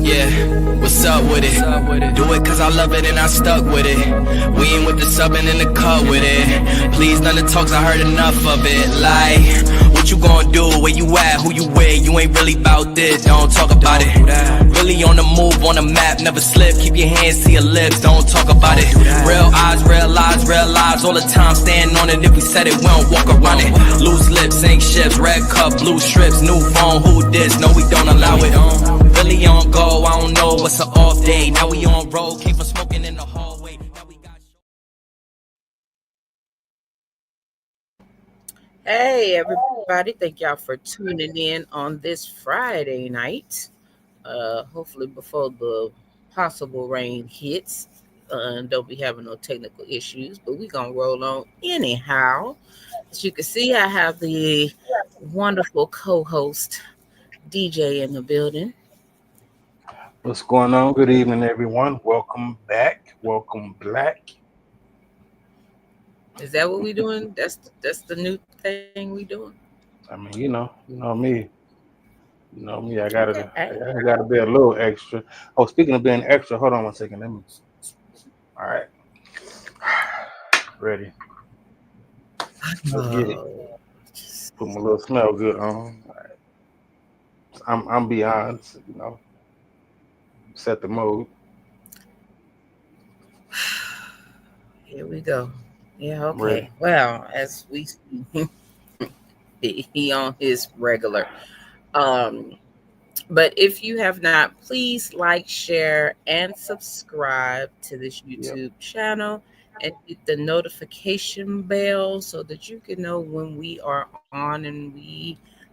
Yeah, what's up with it? Do it cause I love it and I stuck with it. We ain't with the subbing in the cut with it. Please, none of the talks, I heard enough of it. Like, what you gonna do? Where you at? Who you with? You ain't really about this, don't talk about it. Really on the move, on the map, never slip. Keep your hands to your lips, don't talk about it. Real eyes, all the time. Stand on it, if we said it, we don't walk around it. Loose lips, ain't ships, red cup, blue strips, new phone, who this? No, we don't allow it. Really on go, I don't know what's an off day. Now we on road, came from smoking in the hallway. Now we got... Hey everybody, thank y'all for tuning in on this Friday night. Hopefully before the possible rain hits. Don't be having no technical issues, but we gonna roll on anyhow. As you can see, I have the wonderful co-host DJ in the building. What's going on? Good evening, everyone. Welcome back. Welcome back. Is that what we doing? That's the new thing we doing. I mean, you know me. You know me. I gotta be a little extra. Oh, speaking of being extra, hold on one second. Let me. All right. Ready. Let's get it. Put my little smell good on. All right. I'm beyond. You know. Set the mode. Here we go. Yeah, okay. Well, as we see, he on his regular. But if you have not, please like, share, and subscribe to this YouTube channel and hit the notification bell so that you can know when we are on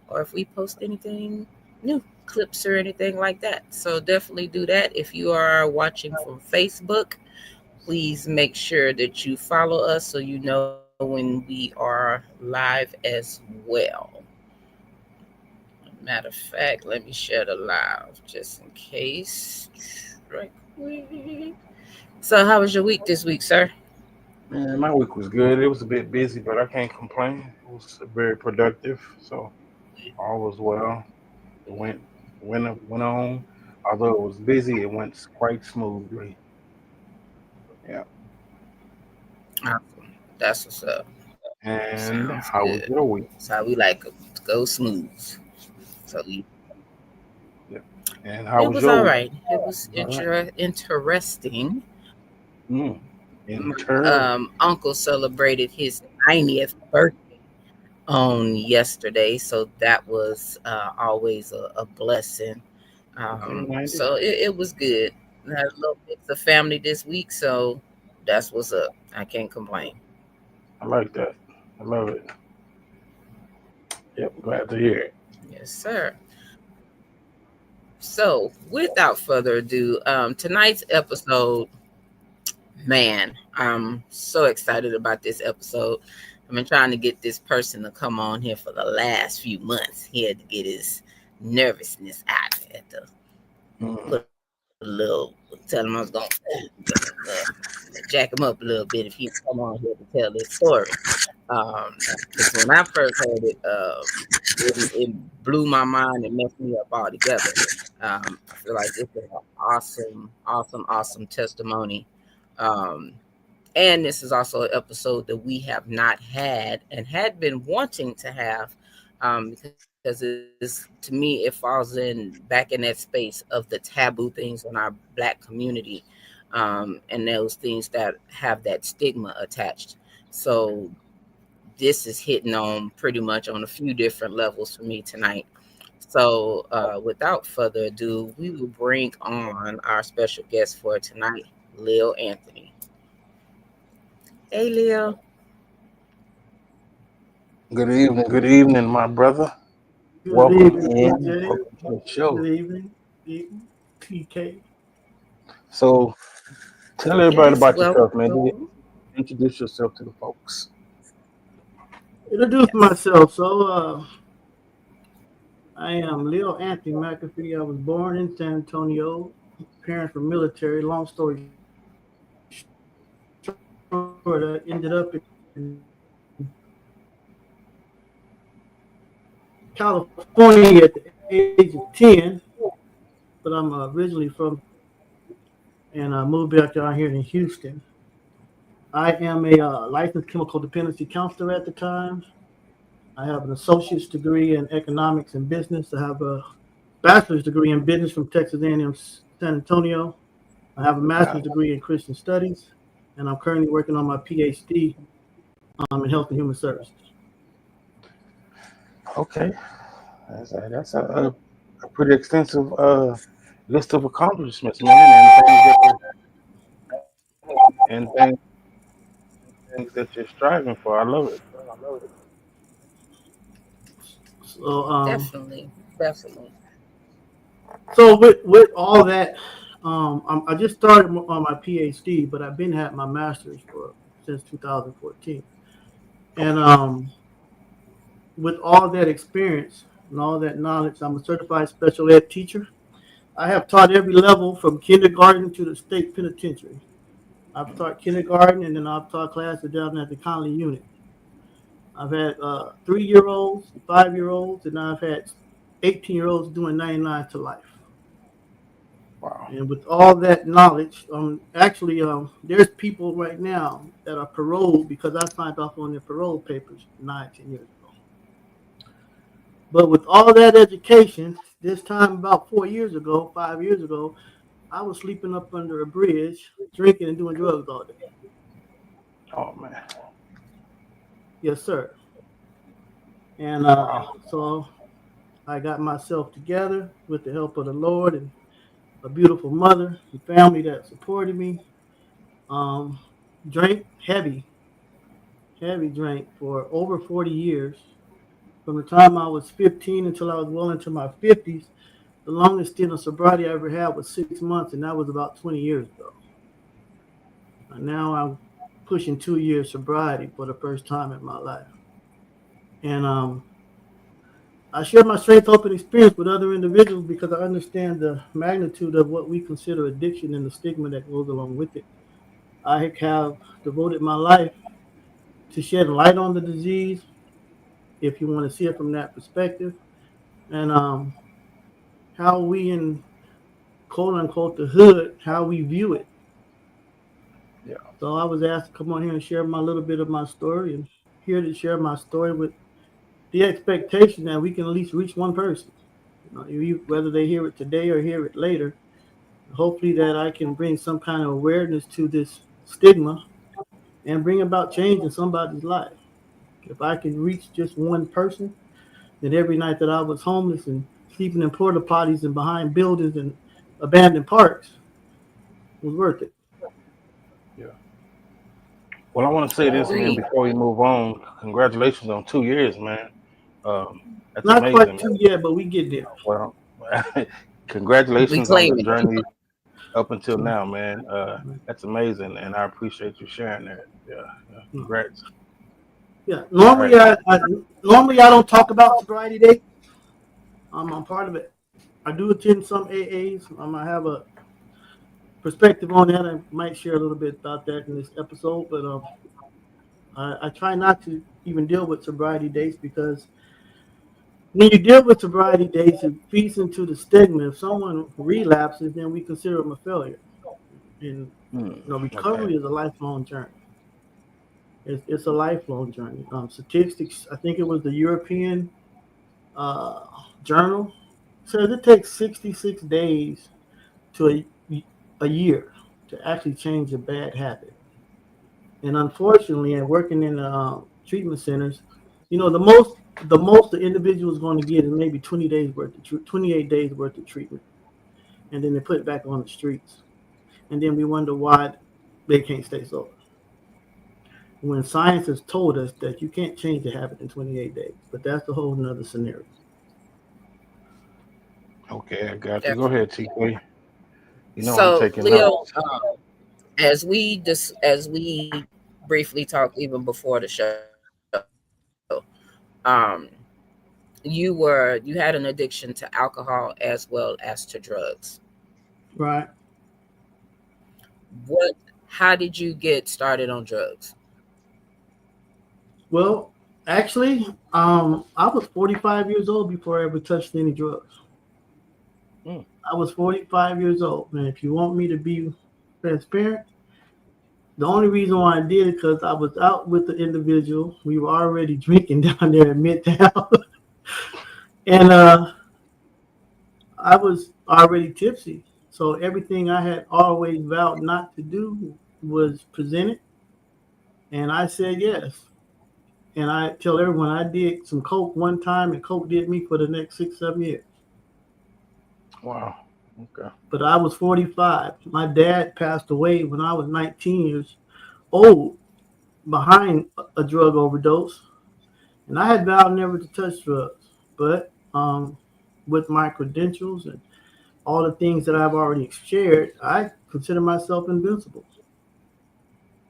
or if we post anything new, clips or anything like that. So definitely do that. If you are watching from Facebook, please make sure that you follow us so you know when we are live as well. Matter of fact, let me share the live just in case. Right quick. So, how was your week this week, sir? Man, my week was good. It was a bit busy, but I can't complain. It was very productive, so all was well. It went on. Although it was busy, it went quite smoothly. Yeah. Awesome. That's what's up. And Sounds how was good. your week? That's how we like it to go smooth. So Yeah. And how it was was your all week? right. It was All interesting. right. Uncle celebrated his 90th birthday on yesterday, so that was always a blessing. So it was good. I had a little mix of family this week, so that's what's up. I can't complain. I like that. I love it. Yep, glad to hear it. Yes, sir. So without further ado, tonight's episode, man, I'm so excited about this episode. I've been trying to get this person to come on here for the last few months. He had to get his nervousness out. I had to put a little, tell him I was going to jack him up a little bit if he come on here to tell this story. Because when I first heard it, it blew my mind and messed me up altogether. I feel like it's an awesome testimony. And this is also an episode that we have not had and had been wanting to have, because to me it falls back in that space of the taboo things in our Black community, and those things that have that stigma attached. So this is hitting on pretty much on a few different levels for me tonight. So without further ado, we will bring on our special guest for tonight, Leal Anthony. Hey, Leal. Good evening, my brother. Welcome in. Welcome to the show. Good evening, PK. So, tell everybody about yourself, man. Welcome. Introduce yourself to the folks. Introduce myself. So, I am Leal Anthony McAfee. I was born in San Antonio. Parents were military. Long story short, I ended up in California at the age of 10, but I'm originally from, and I moved back down here in Houston. I am a licensed chemical dependency counselor at the time. I have an associate's degree in economics and business. I have a bachelor's degree in business from Texas A&M San Antonio. I have a master's degree in Christian studies, and I'm currently working on my PhD in health and human services. Okay, that's a pretty extensive list of accomplishments, man, and things that you're striving for. I love it. So, Definitely. so with all that, I just started on my PhD, but I've been at my master's since 2014, and with all that experience and all that knowledge, I'm a certified special ed teacher. I have taught every level from kindergarten to the state penitentiary. I've taught kindergarten, and then I've taught classes down at the Conley unit. I've had 3-year-olds, 5-year-olds, and I've had 18-year-olds doing 99 to life. Wow. And with all that knowledge, actually, there's people right now that are paroled because I signed off on their parole papers 9-10 years ago. But with all that education, this time about 5 years ago, I was sleeping up under a bridge, drinking and doing drugs all day. Oh man. Yes, sir. And so I got myself together with the help of the Lord and a beautiful mother and family that supported me. Drank heavy drink for over 40 years. From the time I was 15 until I was well into my 50s, the longest stint of sobriety I ever had was 6 months, and that was about 20 years ago. And now I'm pushing 2 years sobriety for the first time in my life. And I share my strength, hope, and experience with other individuals because I understand the magnitude of what we consider addiction and the stigma that goes along with it. I have devoted my life to shed light on the disease, if you want to see it from that perspective, and how we in quote unquote the hood, how we view it. Yeah. So I was asked to come on here and share my little bit of my story, and here to share my story with the expectation that we can at least reach one person. Whether they hear it today or hear it later, hopefully that I can bring some kind of awareness to this stigma and bring about change in somebody's life. If I can reach just one person, then every night that I was homeless and sleeping in porta potties and behind buildings and abandoned parks was worth it. Yeah. Well, I want to say this, man, before we move on. Congratulations on 2 years, man. That's Not amazing, quite man. 2 yet, but we get there. Well, congratulations on the journey up until now, man. That's amazing, and I appreciate you sharing that. Yeah. Congrats. Yeah. Normally, Right. I don't talk about sobriety day. I'm part of it. I do attend some AAs. I have a perspective on that. I might share a little bit about that in this episode, but I try not to even deal with sobriety days because when you deal with sobriety days, it feeds into the stigma. If someone relapses, then we consider them a failure. And recovery is a lifelong journey. It's a lifelong journey. Statistics, I think it was the European Journal, says it takes 66 days to a year to actually change a bad habit. And unfortunately, and working in treatment centers, the most the individual is going to get is maybe 28 days worth of treatment, and then they put it back on the streets, and then we wonder why they can't stay sober. When science has told us that you can't change a habit in 28 days, but that's a whole nother scenario. Okay, I got you. Go ahead, TK. So, I'm taking Leo, notes. as we briefly talked even before the show, you had an addiction to alcohol as well as to drugs. Right. How did you get started on drugs? Well, Actually, I was 45 years old before I ever touched any drugs. Mm. I was 45 years old, and if you want me to be transparent, the only reason why I did it because I was out with the individual. We were already drinking down there in Midtown, and I was already tipsy. So everything I had always vowed not to do was presented, and I said yes. And I tell everyone I did some coke one time, and coke did me for the next 6, 7 years. Wow. Okay. But I was 45. My dad passed away when I was 19 years old behind a drug overdose, and I had vowed never to touch drugs. But with my credentials and all the things that I've already shared, I consider myself invincible.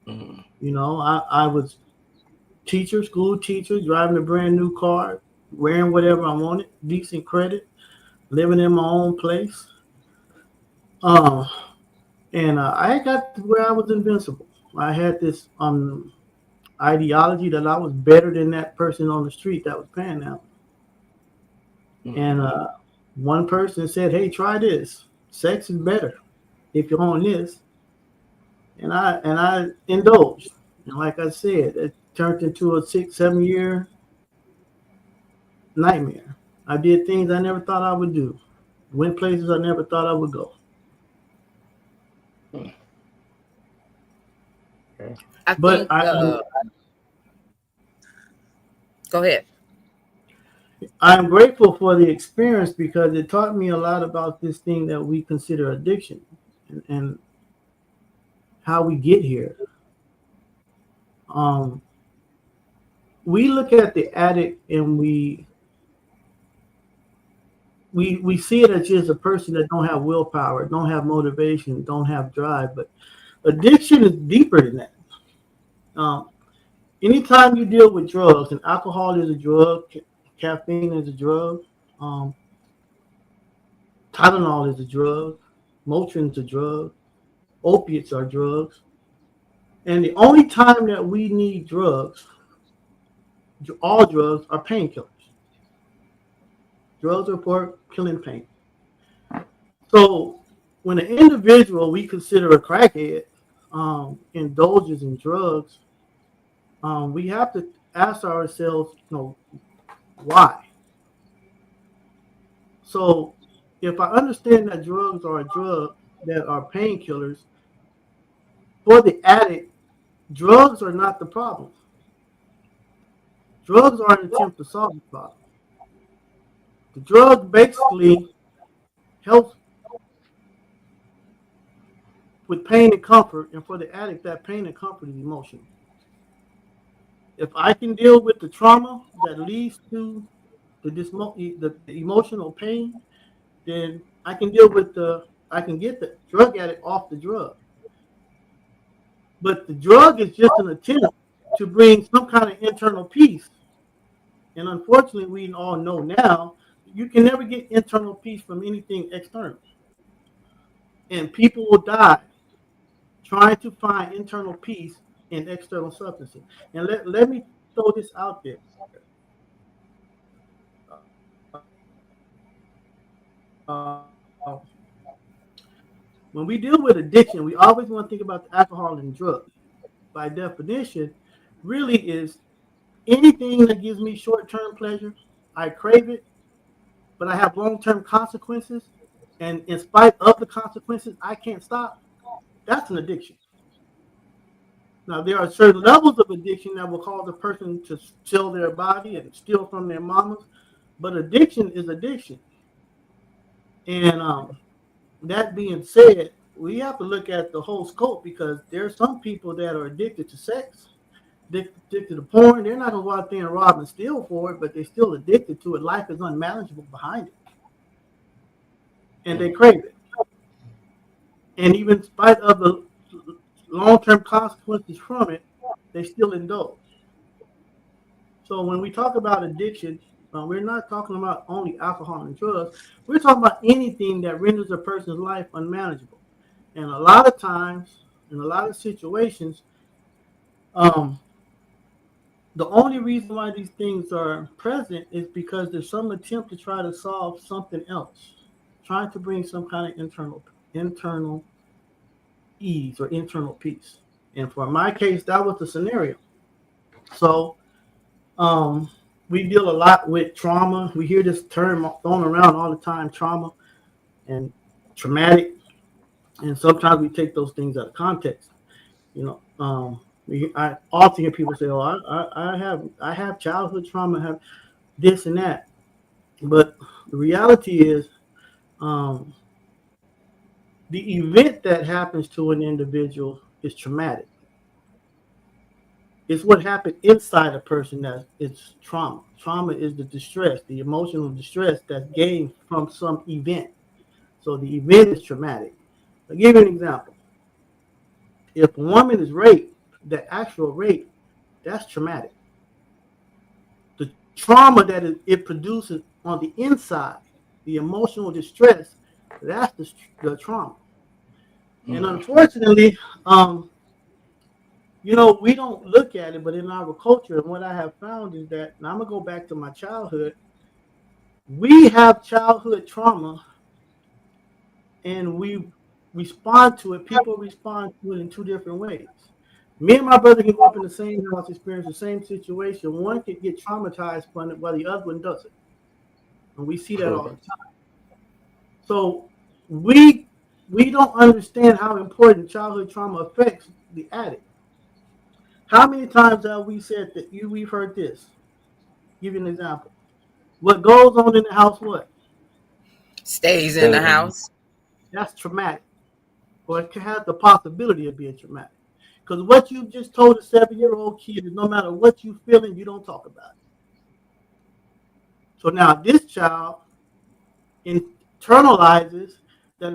Mm. You know, I was teacher, school teacher, driving a brand new car, wearing whatever I wanted, decent credit, living in my own place. Uh, and I got to where I was invincible. I had this ideology that I was better than that person on the street that was panhandling. And Mm-hmm. one person said, "Hey, try this. Sex is better if you're on this." And I indulged. And like I said, it turned into a 6, 7 year nightmare. I did things I never thought I would do. Went places I never thought I would go. Mm. Okay. I But think. Go ahead. I'm grateful for the experience because it taught me a lot about this thing that we consider addiction and how we get here. Um, we look at the addict and we see it as just a person that don't have willpower, don't have motivation, don't have drive. But addiction is deeper than that. Um, Anytime you deal with drugs, and alcohol is a drug, caffeine is a drug, um, Tylenol is a drug, Motrin is a drug, opiates are drugs. And the only time that we need drugs, all drugs are painkillers. Drugs are for killing pain. So when an individual we consider a crackhead indulges in drugs, we have to ask ourselves, why? So if I understand that drugs are a drug that are painkillers, for the addict, drugs are not the problem. Drugs are an attempt to solve the problem. The drug basically helps with pain and comfort, and for the addict, that pain and comfort is emotional. If I can deal with the trauma that leads to the emotional pain, then I can get the drug addict off the drug. But the drug is just an attempt to bring some kind of internal peace. And unfortunately, we all know now you can never get internal peace from anything external. And people will die trying to find internal peace in external substances. And let me throw this out there. When we deal with addiction, we always want to think about the alcohol and drugs. By definition, really is anything that gives me short-term pleasure. I crave it, but I have long-term consequences. And in spite of the consequences, I can't stop. That's an addiction. Now, there are certain levels of addiction that will cause a person to sell their body and steal from their mamas, but addiction is addiction. And that being said, we have to look at the whole scope because there are some people that are addicted to sex, addicted to porn. They're not going to go out there and rob and steal for it, but they're still addicted to it. Life is unmanageable behind it, and they crave it. And even in spite of the long-term consequences from it, they still indulge. So when we talk about addiction, we're not talking about only alcohol and drugs. We're talking about anything that renders a person's life unmanageable. And a lot of times, in a lot of situations, um, The only reason why these things are present is because there's some attempt to try to solve something else, trying to bring some kind of internal ease or internal peace. And for my case, that was the scenario. So um, we deal a lot with trauma. We hear this term thrown around all the time, trauma and traumatic, and sometimes we take those things out of context. You know, I often hear people say, "Oh, I have childhood trauma, I have this and that," but the reality is, um, the event that happens to an individual is traumatic. It's what happened inside a person that it's trauma. Trauma is the distress, the emotional distress that's gained from some event. So the event is traumatic. I'll give you an example. If a woman is raped, the actual rape, that's traumatic. The trauma that it produces on the inside, the emotional distress, that's the trauma. And unfortunately, we don't look at it, but in our culture, and what I have found is that, and I'm gonna go back to my childhood. We have childhood trauma, and we respond to it. People respond to it in two different ways. Me and my brother can go up in the same house, experience the same situation. One can get traumatized from it, while the other one doesn't, and we see that all the time. So we don't understand how important childhood trauma affects the addict. How many times have we said that we've heard this? Give you an example. What goes on in the house, what? Stays in the house. That's traumatic. Or it can have the possibility of being traumatic. Because what you just told a 7-year-old kid is no matter what you feeling, you don't talk about it. So now this child internalizes that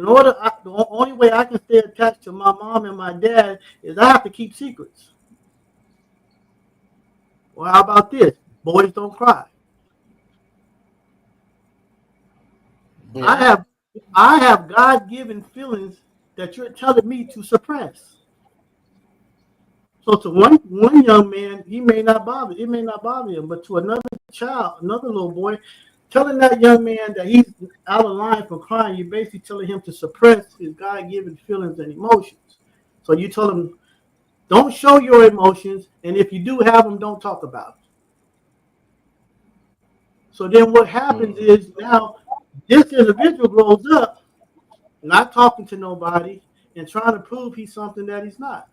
the only way I can stay attached to my mom and my dad is I have to keep secrets. Well, how about this? Boys don't cry. Yeah. I have God-given feelings that you're telling me to suppress. So to one young man, it may not bother him, but to another child, another little boy, telling that young man that he's out of line from crying, you're basically telling him to suppress his God-given feelings and emotions. So you tell him, don't show your emotions, and if you do have them, don't talk about it. So then what happens is now this individual grows up not talking to nobody and trying to prove he's something that he's not.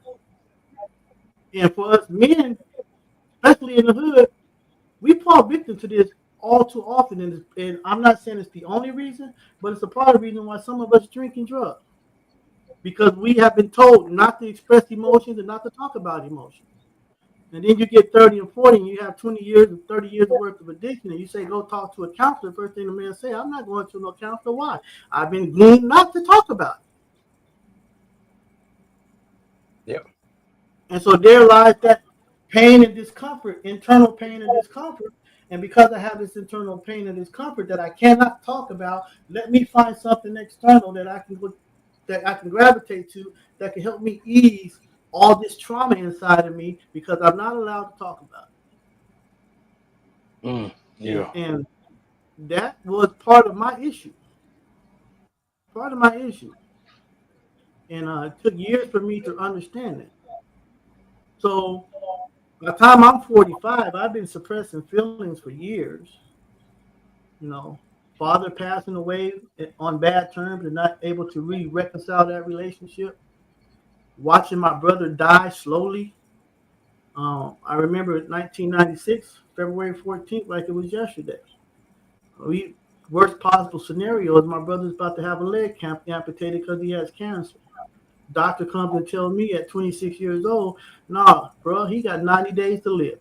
And for us men, especially in the hood, we fall victim to this all too often. And I'm not saying it's the only reason, but it's a part of the reason why some of us drink and drugs. Because we have been told not to express emotions and not to talk about emotions. And then you get 30 and 40 and you have 20 years and 30 years worth of addiction, and you say, go talk to a counselor. First thing the man say, I'm not going to no counselor. Why? I've been groomed not to talk about it. Yep. And so there lies that pain and discomfort, internal pain and discomfort. And because I have this internal pain and discomfort that I cannot talk about, let me find something external that I can gravitate to that can help me ease all this trauma inside of me, because I'm not allowed to talk about it. Yeah. And that was part of my issue. And it took years for me to understand it. So by the time I'm 45, I've been suppressing feelings for years. Father passing away on bad terms and not able to really reconcile that relationship. Watching my brother die slowly. I remember 1996, February 14th, like it was yesterday. Worst possible scenario is my brother's about to have a leg amputated because he has cancer. Doctor comes and tells me at 26 years old, nah, bro, he got 90 days to live.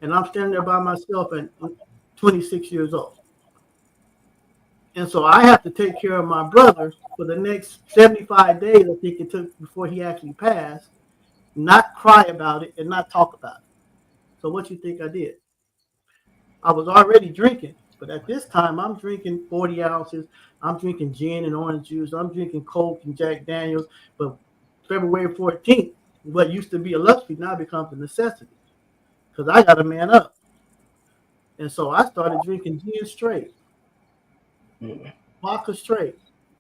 And I'm standing there by myself at 26 years old. And so I have to take care of my brother for the next 75 days, I think it took before he actually passed, not cry about it and not talk about it. So what you think I did? I was already drinking, but at this time I'm drinking 40 ounces. I'm drinking gin and orange juice. I'm drinking Coke and Jack Daniels. But February 14th, what used to be a luxury now becomes a necessity. because I got to man up. And so I started drinking gin straight, vodka straight.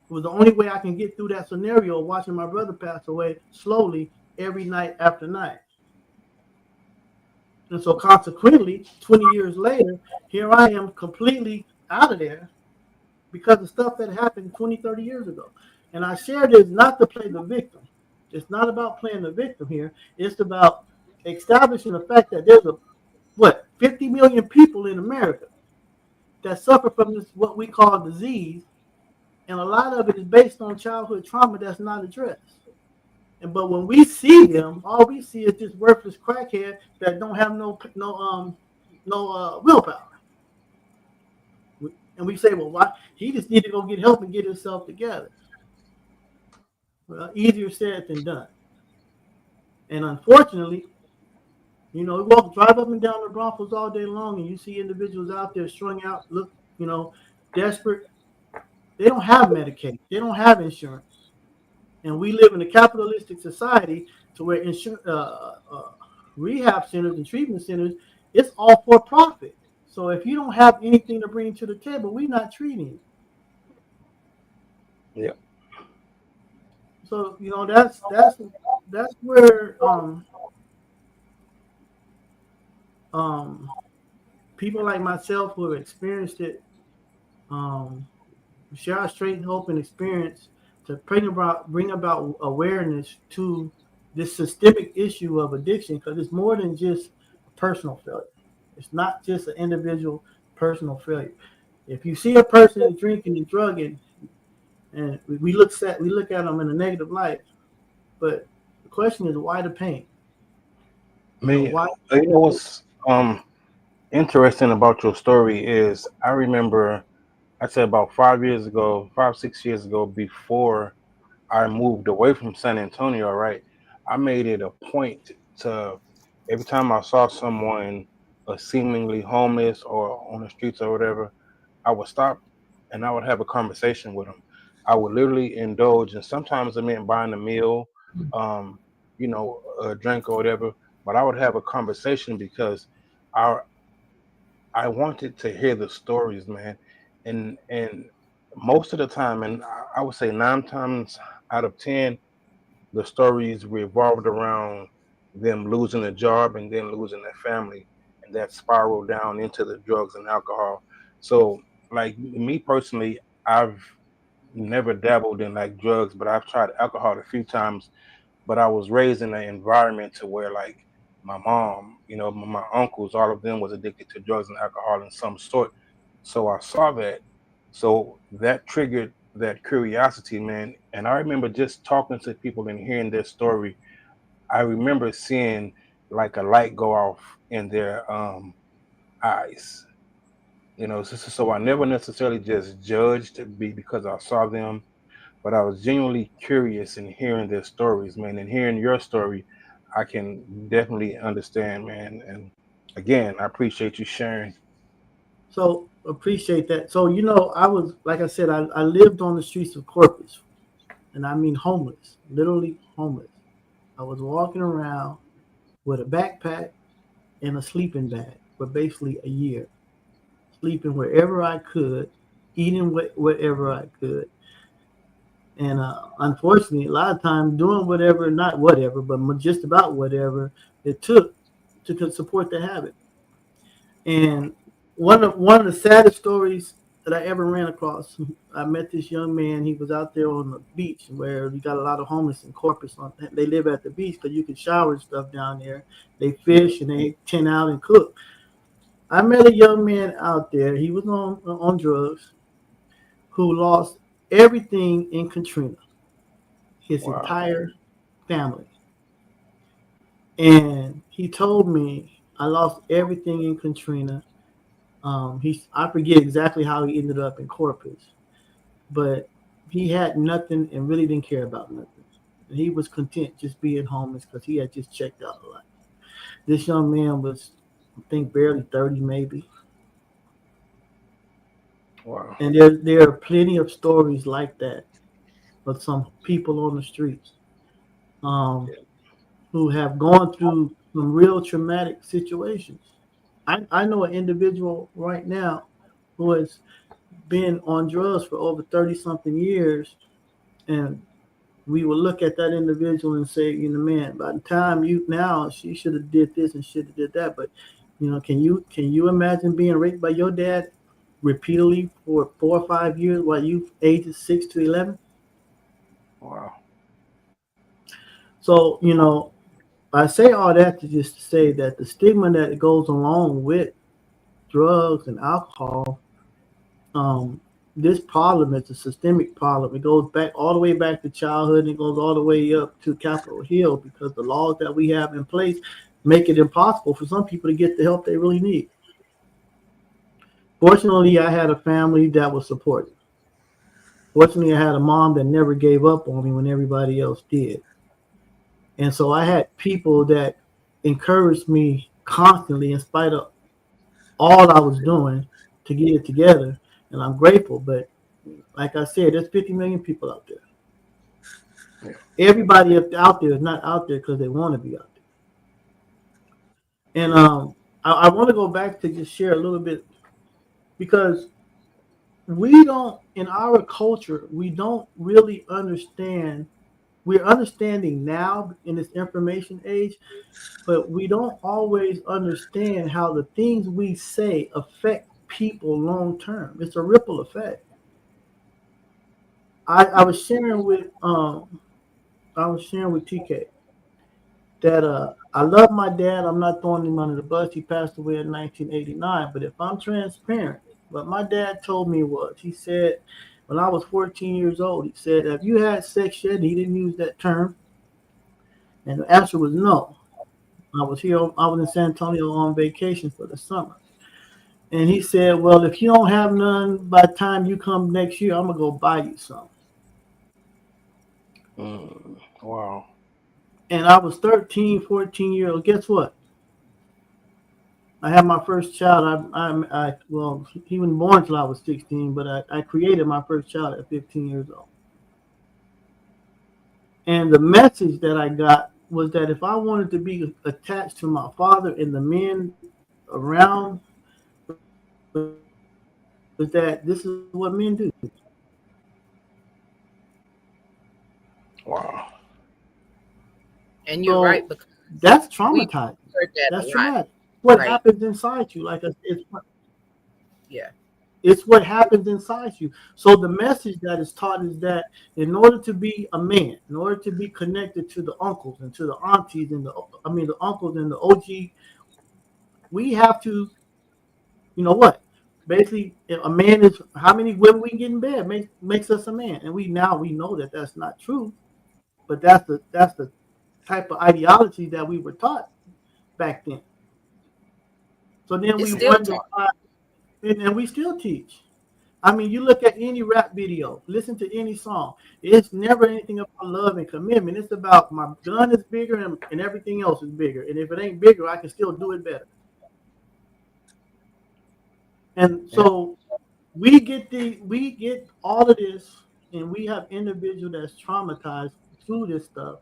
It was the only way I can get through that scenario of watching my brother pass away slowly every night after night. And so consequently, 20 years later, here I am completely out of there because of stuff that happened 20, 30 years ago. And I share this not to play the victim. It's not about playing the victim here. It's about establishing the fact that there's 50 million people in America that suffer from this, what we call disease. And a lot of it is based on childhood trauma that's not addressed. But when we see them, all we see is this worthless crackhead that don't have no willpower. And we say, well, why? He just need to go get help and get himself together. Well, easier said than done. And unfortunately, we drive up and down the Broncos all day long, and you see individuals out there strung out, desperate. They don't have Medicaid. They don't have insurance. And we live in a capitalistic society to where rehab centers and treatment centers, it's all for profit. So if you don't have anything to bring to the table, we're not treating you. Yeah. So that's where people like myself who have experienced it share our strength, hope, and experience to bring about awareness to this systemic issue of addiction, because it's more than just a personal failure. It's not just an individual personal failure. If you see a person drinking and drugging, and we look at them in a negative light, but the question is, why the pain? Why? You know what's interesting about your story is I remember I said about 5, 6 years ago, before I moved away from San Antonio, right? I made it a point to, every time I saw someone seemingly homeless or on the streets or whatever, I would stop and I would have a conversation with them. I would literally indulge, and sometimes it meant buying a meal, a drink or whatever, but I would have a conversation because I wanted to hear the stories, man. And most of the time, and I would say 9 times out of 10, the stories revolved around them losing a job and then losing their family, and that spiraled down into the drugs and alcohol. So, like me personally, I've never dabbled in like drugs, but I've tried alcohol a few times. But I was raised in an environment to where like my mom, my uncles, all of them was addicted to drugs and alcohol in some sort. So I saw that. So that triggered that curiosity, man. And I remember just talking to people and hearing their story. I remember seeing like a light go off in their eyes. So I never necessarily just judged because I saw them, but I was genuinely curious in hearing their stories, man. And hearing your story, I can definitely understand, man. And again, I appreciate you sharing. So appreciate that. So I was, like I said, I lived on the streets of Corpus, and I mean homeless, literally homeless. I was walking around with a backpack and a sleeping bag for basically a year, sleeping wherever I could, eating whatever I could. And unfortunately, a lot of times doing whatever, not whatever, but just about whatever it took to support the habit. And one of the saddest stories that I ever ran across, I met this young man. He was out there on the beach where we got a lot of homeless in Corpus. They live at the beach because you can shower and stuff down there. They fish and they tent out and cook. I met a young man out there. He was on drugs, who lost everything in Katrina, his entire family. And he told me, I lost everything in Katrina. I forget exactly how he ended up in Corpus, but he had nothing and really didn't care about nothing. And he was content just being homeless because he had just checked out a lot. This young man was, I think, barely 30 maybe. Wow. And there are plenty of stories like that of some people on the streets who have gone through some real traumatic situations. I know an individual right now who has been on drugs for over 30 something years, and we will look at that individual and say, man, by the time she should have did this and should have did that. But can you imagine being raped by your dad repeatedly for 4 or 5 years while you ages 6 to 11? Wow. So I say all that to just say that the stigma that goes along with drugs and alcohol, this problem is a systemic problem. It goes back all the way back to childhood, and it goes all the way up to Capitol Hill, because the laws that we have in place make it impossible for some people to get the help they really need. Fortunately, I had a family that was supportive. Fortunately, I had a mom that never gave up on me when everybody else did. And so I had people that encouraged me constantly in spite of all I was doing to get it together. And I'm grateful. But like I said, there's 50 million people out there. Yeah. Everybody out there is not out there because they want to be out there. And I want to go back to just share a little bit, because we don't, in our culture, we don't really understand. We're understanding now in this information age, but we don't always understand how the things we say affect people long term. It's a ripple effect. I was sharing with TK that I love my dad. I'm not throwing him under the bus. He passed away in 1989. But if I'm transparent, what my dad told me was, he said, when I was 14 years old, he said, have you had sex yet? And he didn't use that term. And the answer was no. I was in San Antonio on vacation for the summer. And he said, well, if you don't have none by the time you come next year, I'm going to go buy you some. Wow. And I was 13, 14 years old. Guess what? I had my first child. Well, he wasn't born until I was 16, but I created my first child at 15 years old. And the message that I got was that if I wanted to be attached to my father and the men around, was that this is what men do. Wow. And you're right. Because that's traumatizing. That's traumatic. What happens inside you, it's what happens inside you. So the message that is taught is that in order to be a man, in order to be connected to the uncles and to the aunties and the uncles and the OG, we have to, basically, a man is how many women we can get in bed makes us a man. And we know that that's not true, but that's the type of ideology that we were taught back then. So then we wonder why, and we still teach. I mean, you look at any rap video, listen to any song. It's never anything about love and commitment. It's about my gun is bigger and everything else is bigger. And if it ain't bigger, I can still do it better. And so we get all of this, and we have individuals that's traumatized through this stuff,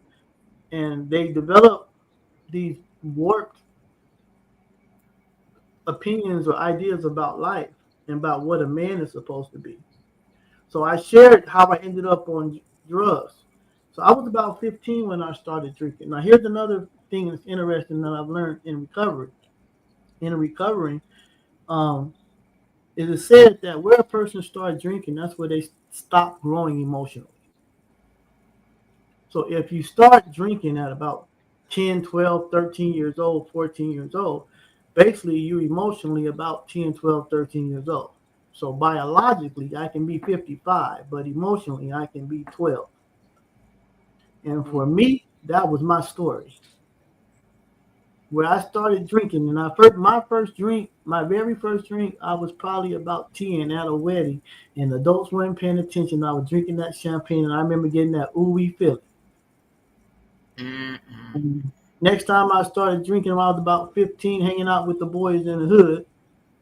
and they develop these warped opinions or ideas about life and about what a man is supposed to be. So I shared how I ended up on drugs. So I was about 15 when I started drinking. Now here's another thing that's interesting that I've learned in recovery. In recovering, it is said that where a person starts drinking, that's where they stop growing emotionally. So if you start drinking at about 10, 12, 13 years old, 14 years old, basically you're emotionally about 10, 12, 13 years old. So biologically, I can be 55, but emotionally, I can be 12. And for me, that was my story. Where I started drinking, and my very first drink, I was probably about 10 at a wedding, and adults weren't paying attention. I was drinking that champagne, and I remember getting that ooh-wee feeling. Next time I started drinking, I was about 15, hanging out with the boys in the hood.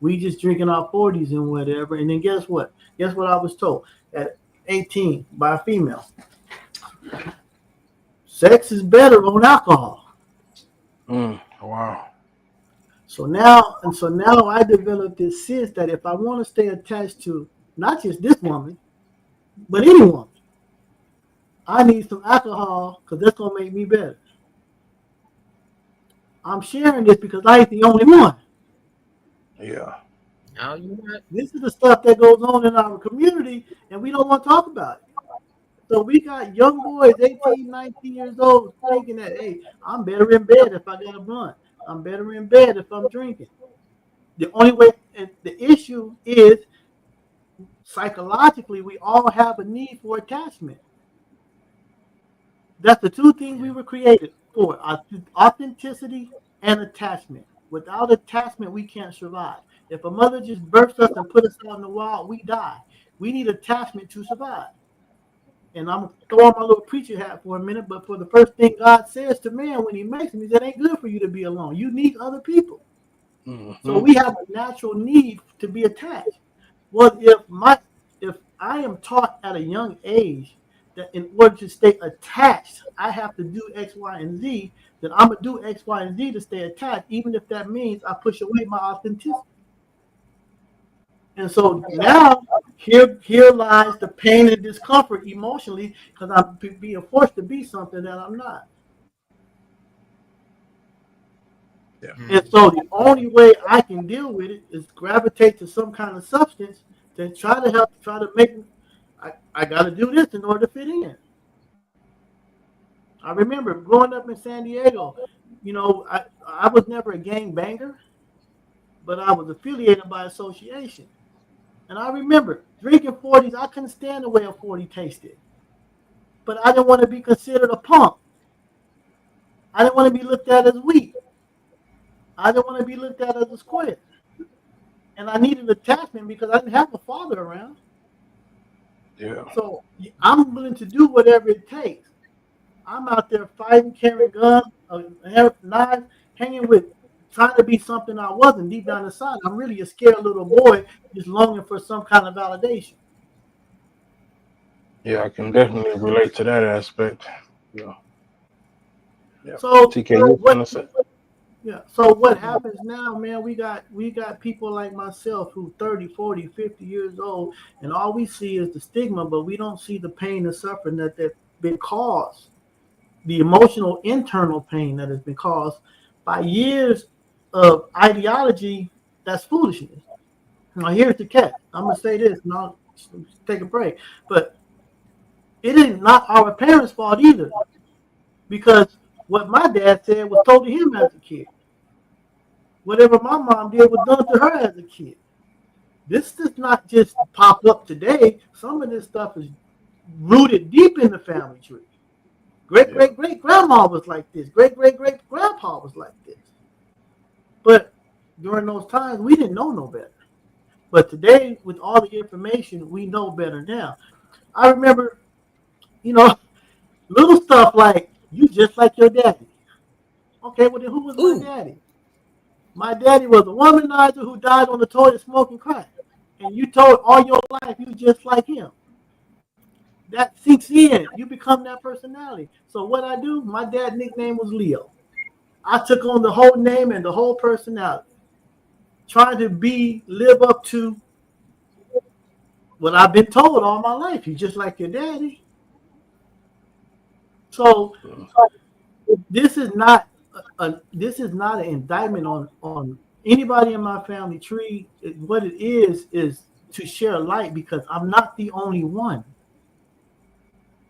We just drinking our 40s and whatever. And then guess what? Guess what I was told at 18 by a female? Sex is better on alcohol. Wow. So now I developed this sense that if I want to stay attached to not just this woman, but any woman, I need some alcohol because that's gonna make me better. I'm sharing this because I ain't the only one. Yeah. Oh, you right. This is the stuff that goes on in our community, and we don't want to talk about it. So we got young boys, 18, 19 years old, thinking that, hey, I'm better in bed if I got a blunt. I'm better in bed if I'm drinking. The only way, and the issue is psychologically, we all have a need for attachment. That's the two things we Yeah. were created for: authenticity and attachment. Without attachment, we can't survive. If a mother just births us and put us out in the wild, we die. We need attachment to survive. And I'm throwing my little preacher hat for a minute, but for the first thing God says to man when he makes him, he said, it ain't good for you to be alone. You need other people. So Mm-hmm. we have a natural need to be attached. Well, if I am taught at a young age that in order to stay attached, I have to do X, Y, and Z, then I'm gonna do X, Y, and Z to stay attached, even if that means I push away my authenticity. And so now here lies the pain and discomfort emotionally because I'm being forced to be something that I'm not. Yeah. And so the only way I can deal with it is gravitate to some kind of substance to try to make. I got to do this in order to fit in. I remember growing up in San Diego. I was never a gang banger, but I was affiliated by association. And I remember drinking 40s. I couldn't stand the way a 40 tasted, but I didn't want to be considered a punk. I didn't want to be looked at as weak. I didn't want to be looked at as a square. And I needed attachment because I didn't have a father around. Yeah. So I'm willing to do whatever it takes. I'm out there fighting, carrying guns, knives, hanging with, trying to be something I wasn't deep down inside. I'm really a scared little boy just longing for some kind of validation. Yeah, I can definitely relate to that aspect. Yeah. Yeah. So TK, you what gonna say? Yeah. So what happens now, man, we got people like myself who 30, 40, 50 years old, and all we see is the stigma, but we don't see the pain and suffering that been caused, the emotional internal pain that has been caused by years of ideology that's foolishness. Now here's the catch. I'm gonna say this and I'll take a break. But it is not our parents' fault either, because what my dad said was told to him as a kid. Whatever my mom did was done to her as a kid. This does not just pop up today. Some of this stuff is rooted deep in the family tree. Great Yeah. great great grandma was like this. Great great great grandpa was like this. But during those times, we didn't know no better. But today, with all the information, we know better now. I remember, you know, little stuff like you just like your daddy. Okay, well then who was my Ooh. daddy? My daddy was a womanizer who died on the toilet smoking crack. And you told all your life you just like him. That sinks in. You become that personality. So what I do, my dad's nickname was Leo. I took on the whole name and the whole personality, trying to live up to what I've been told all my life. You just like your daddy. So this is not this is not an indictment on anybody in my family tree. What it is to share light because I'm not the only one.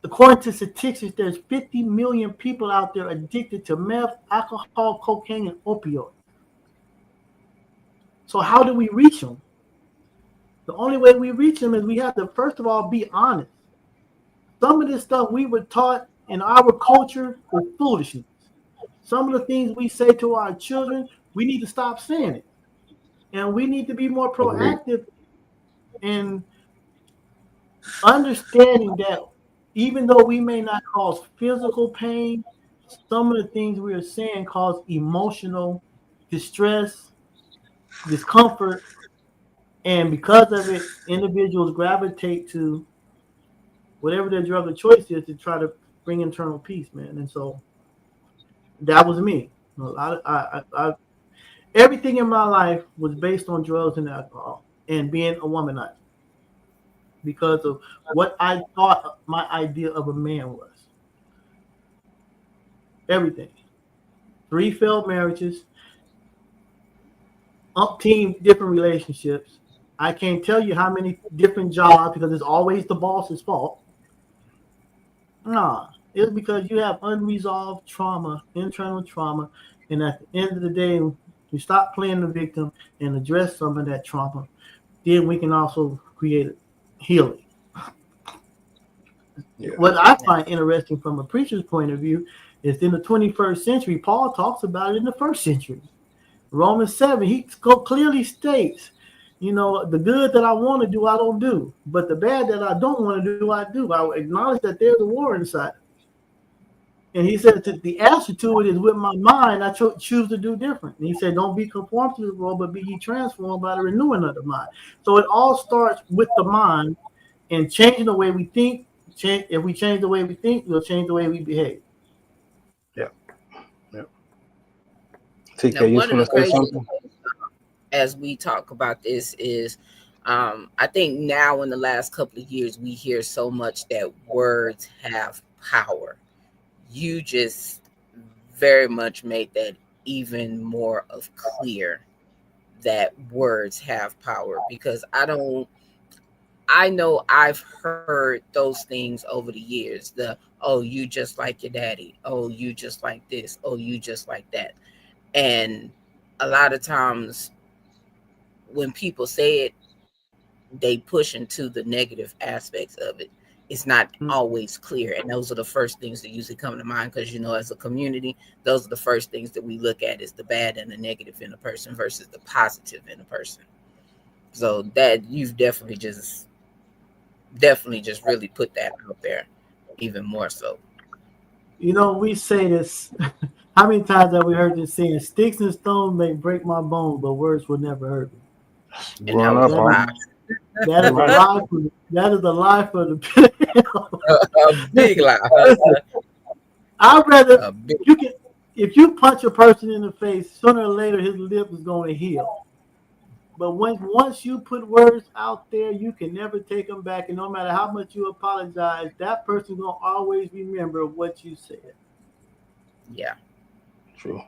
According to statistics, there's 50 million people out there addicted to meth, alcohol, cocaine, and opioids. So how do we reach them? The only way we reach them is we have to, first of all, be honest. Some of this stuff we were taught in our culture was foolishness. Some of the things we say to our children, we need to stop saying it. And we need to be more Agreed. proactive in understanding that even though we may not cause physical pain, some of the things we are saying cause emotional distress, discomfort, and because of it, individuals gravitate to whatever their drug of choice is to try to bring internal peace, man. And so that was me. A lot of everything in my life was based on drugs and alcohol and being a womanizer because of what I thought my idea of a man was. Everything. 3 failed marriages, umpteen different relationships. I can't tell you how many different jobs because it's always the boss's fault. Nah, it's because you have unresolved trauma, internal trauma, and at the end of the day, you stop playing the victim and address some of that trauma. Then we can also create healing. Yeah. What I find interesting from a preacher's point of view is in the 21st century, Paul talks about it in the first century. Romans 7, he clearly states, the good that I want to do, I don't do. But the bad that I don't want to do, I do. I acknowledge that there's a war inside. And he said that the answer to it is with my mind, I choose to do different. And he said, don't be conformed to the world, but be ye transformed by the renewing of the mind. So it all starts with the mind and changing the way we think. If we change the way we think, we'll change the way we behave. Yeah. Yeah. Now, TK, you one of the want to say crazy something? as we talk about this is I think now in the last couple of years we hear so much that words have power. You just very much made that even more of clear that words have power, because I know I've heard those things over the years. Oh, you just like your daddy. Oh, you just like this. Oh, you just like that. And a lot of times when people say it, they push into the negative aspects of it. It's not always clear. And those are the first things that usually come to mind because, as a community, those are the first things that we look at is the bad and the negative in a person versus the positive in a person. So that you've definitely just really put that out there even more so. We say this. How many times have we heard this saying, sticks and stones may break my bones, but words will never hurt me? And that was a lie. That is a lie. That is a lie for the a big lie. I'd rather if you punch a person in the face, sooner or later his lip is going to heal. But once you put words out there, you can never take them back. And no matter how much you apologize, that person's going to always remember what you said. Yeah. True.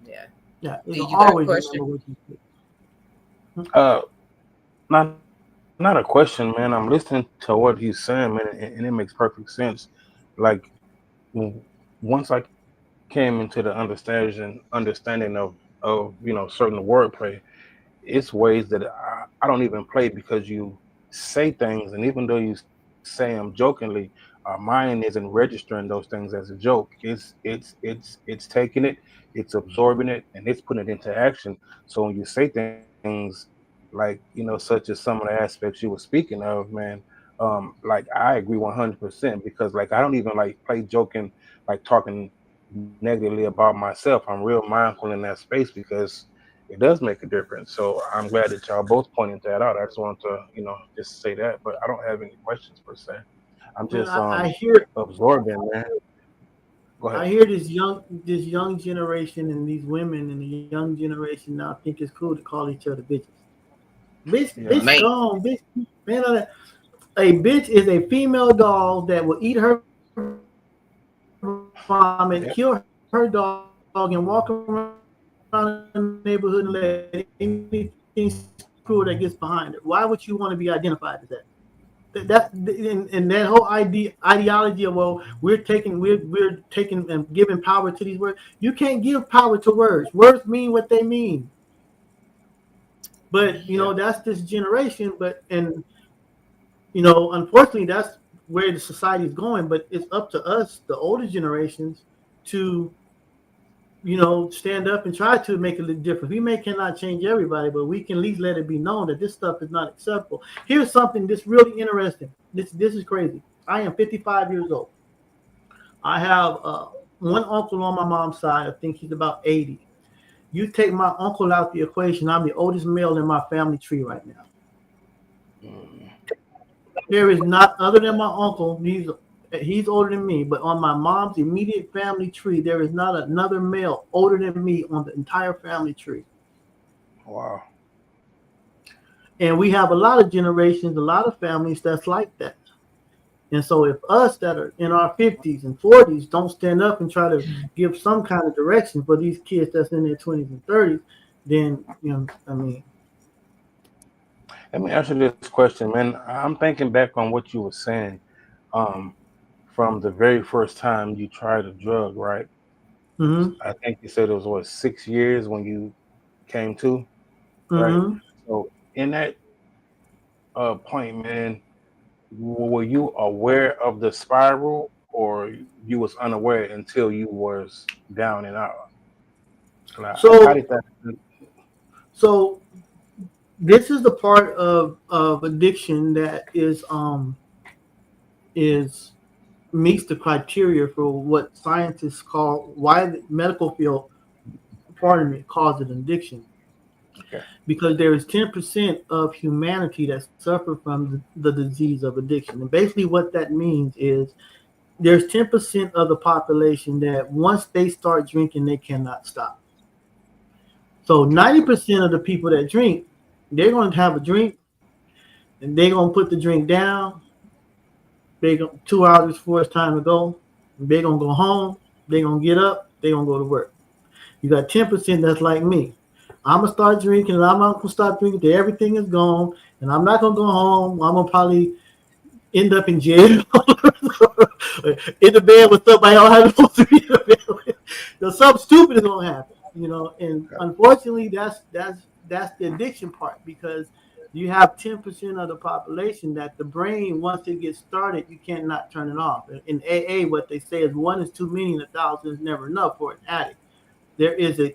Yeah. Yeah. You always got a question? remember what you Not a question, man. I'm listening to what he's saying, man, and it makes perfect sense. Like once I came into the understanding of certain wordplay, it's ways that I don't even play because you say things, and even though you say them jokingly, our mind isn't registering those things as a joke. It's taking it, it's absorbing it, and it's putting it into action. So when you say things like such as some of the aspects you were speaking of, man, like I agree 100% because like I don't even like play joking, like talking negatively about myself. I'm real mindful in that space because it does make a difference. So I'm glad that y'all both pointed that out. I just wanted to, just say that, but I don't have any questions per se. I'm just I hear absorbing, man. Go ahead. I hear this young generation and these women in the young generation now think it's cool to call each other bitches. Bitch gone, bitch. Man, a bitch is a female dog that will eat her vomit, kill her dog, and walk around the neighborhood and let anything screw that gets behind it. Why would you want to be identified as that? And that whole ideology of we're taking and giving power to these words. You can't give power to words. Words mean what they mean. But that's this generation. But unfortunately, that's where the society is going. But it's up to us, the older generations, to stand up and try to make a little difference. We cannot change everybody, but we can at least let it be known that this stuff is not acceptable. Here's something that's really interesting. This is crazy. I am 55 years old. I have one uncle on my mom's side. I think he's about 80. You take my uncle out the equation, I'm the oldest male in my family tree right now. There is not, other than my uncle, He's older than me, but on my mom's immediate family tree, there is not another male older than me on the entire family tree. Wow. And we have a lot of generations, a lot of families that's like that. And so if us that are in our 50s and 40s don't stand up and try to give some kind of direction for these kids that's in their 20s and 30s, then, I mean. Let me answer this question, man. I'm thinking back on what you were saying from the very first time you tried a drug, right? Mm-hmm. I think you said it was, 6 years when you came to, right? Mm-hmm. So in that point, man, were you aware of the spiral, or you was unaware until you was down and out? Like, how did that? So this is the part of addiction that is meets the criteria for what scientists call, why the medical field, pardon me, calls it addiction. Okay. Because there is 10% of humanity that suffer from the disease of addiction. And basically what that means is there's 10% of the population that once they start drinking, they cannot stop. So 90% of the people that drink, they're going to have a drink and they're going to put the drink down. They go 2 hours before it's time to go. They're going to go home. They're going to get up. They're going to go to work. You got 10% that's like me. I'm going to start drinking and I'm not going to stop drinking till everything is gone. And I'm not going to go home. I'm going to probably end up in jail. In the bed with somebody I don't have supposed to be in the bed with. Something stupid is going to happen, and unfortunately that's the addiction part, because you have 10% of the population that the brain, once it gets started, you cannot turn it off. In AA, what they say is 1 is too many and 1,000 is never enough for an addict. There is a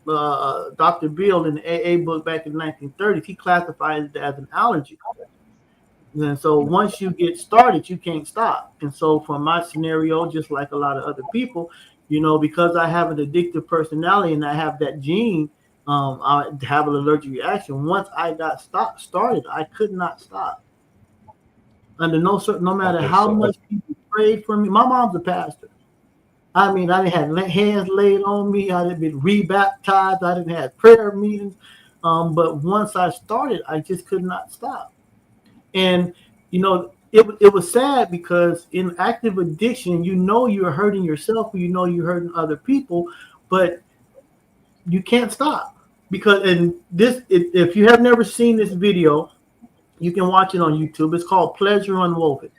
Dr. Bill in the AA book back in the 1930s, he classifies it as an allergy. And so once you get started, you can't stop. And so for my scenario, just like a lot of other people, because I have an addictive personality and I have that gene, I have an allergic reaction. Once I got started, I could not stop. Under no matter how much people prayed for me. My mom's a pastor. I mean, I didn't have hands laid on me. I didn't been rebaptized. I didn't have prayer meetings. But once I started, I just could not stop. And, it was sad because in active addiction, you're hurting yourself, you're hurting other people, but you can't stop. Because, if you have never seen this video, you can watch it on YouTube. It's called Pleasure Unwoven.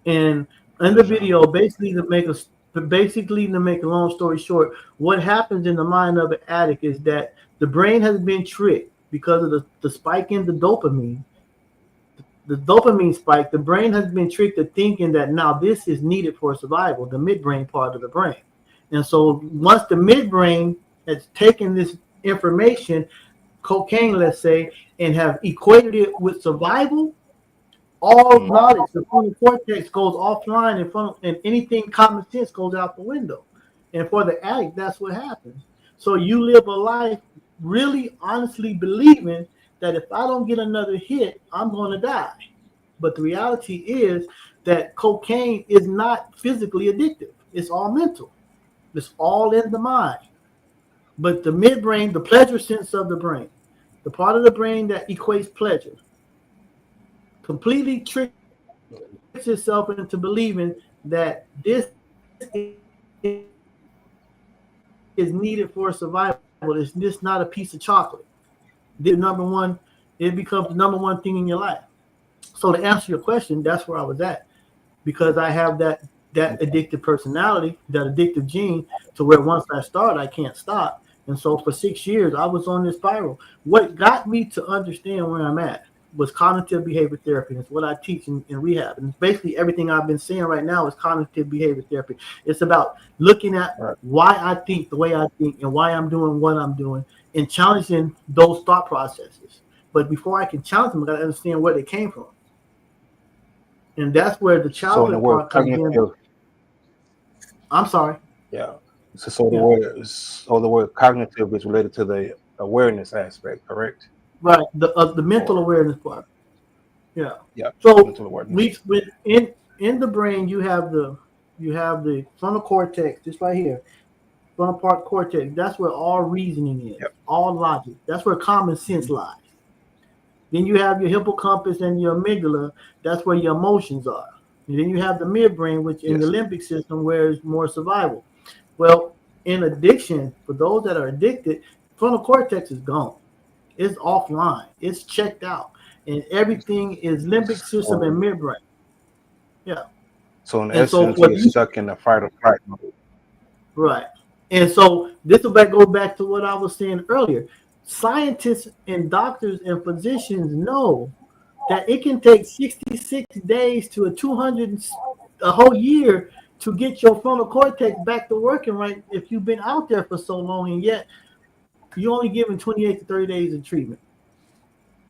And in the video, basically to make a long story short, what happens in the mind of an addict is that the brain has been tricked because of the spike in the dopamine. The dopamine spike, the brain has been tricked to thinking that now this is needed for survival, the midbrain part of the brain. And so once the midbrain has taken this information, cocaine, let's say, and have equated it with survival, all knowledge, the frontal cortex goes offline, and anything common sense goes out the window. And for the addict, that's what happens. So you live a life really honestly believing that if I don't get another hit, I'm going to die. But the reality is that cocaine is not physically addictive. It's all mental. It's all in the mind. But the midbrain, the pleasure sense of the brain, the part of the brain that equates pleasure, completely tricks itself into believing that this is needed for survival. It's just not a piece of chocolate. It becomes the number one thing in your life. So to answer your question, that's where I was at, because I have that addictive personality, that addictive gene, to where once I start, I can't stop. And so for 6 years, I was on this spiral. What got me to understand where I'm at was cognitive behavior therapy. It's what I teach in rehab. And basically everything I've been saying right now is cognitive behavior therapy. It's about looking at why I think the way I think and why I'm doing what I'm doing and challenging those thought processes. But before I can challenge them, I got to understand where they came from. And that's where the childhood part comes in. I'm sorry. Yeah. So the word cognitive is related to the awareness aspect, correct? Right. The mental awareness part. Yeah. Yeah. So in the brain you have the frontal cortex, just right here, frontal part cortex. That's where all reasoning is, Yep. all logic. That's where common sense lies. Then you have your hippocampus and your amygdala. That's where your emotions are. And then you have the midbrain, which in the limbic system, where it's more survival. Well, in addiction, for those that are addicted, frontal cortex is gone. It's offline. It's checked out, and everything is limbic system and midbrain. Yeah. So in And so essence, for you're you, stuck in the fight or flight mode. right. And so this will go back to what I was saying earlier. Scientists and doctors and physicians know that it can take 66 days to a whole year to get your frontal cortex back to working right if you've been out there for so long, and yet you're only given 28 to 30 days of treatment.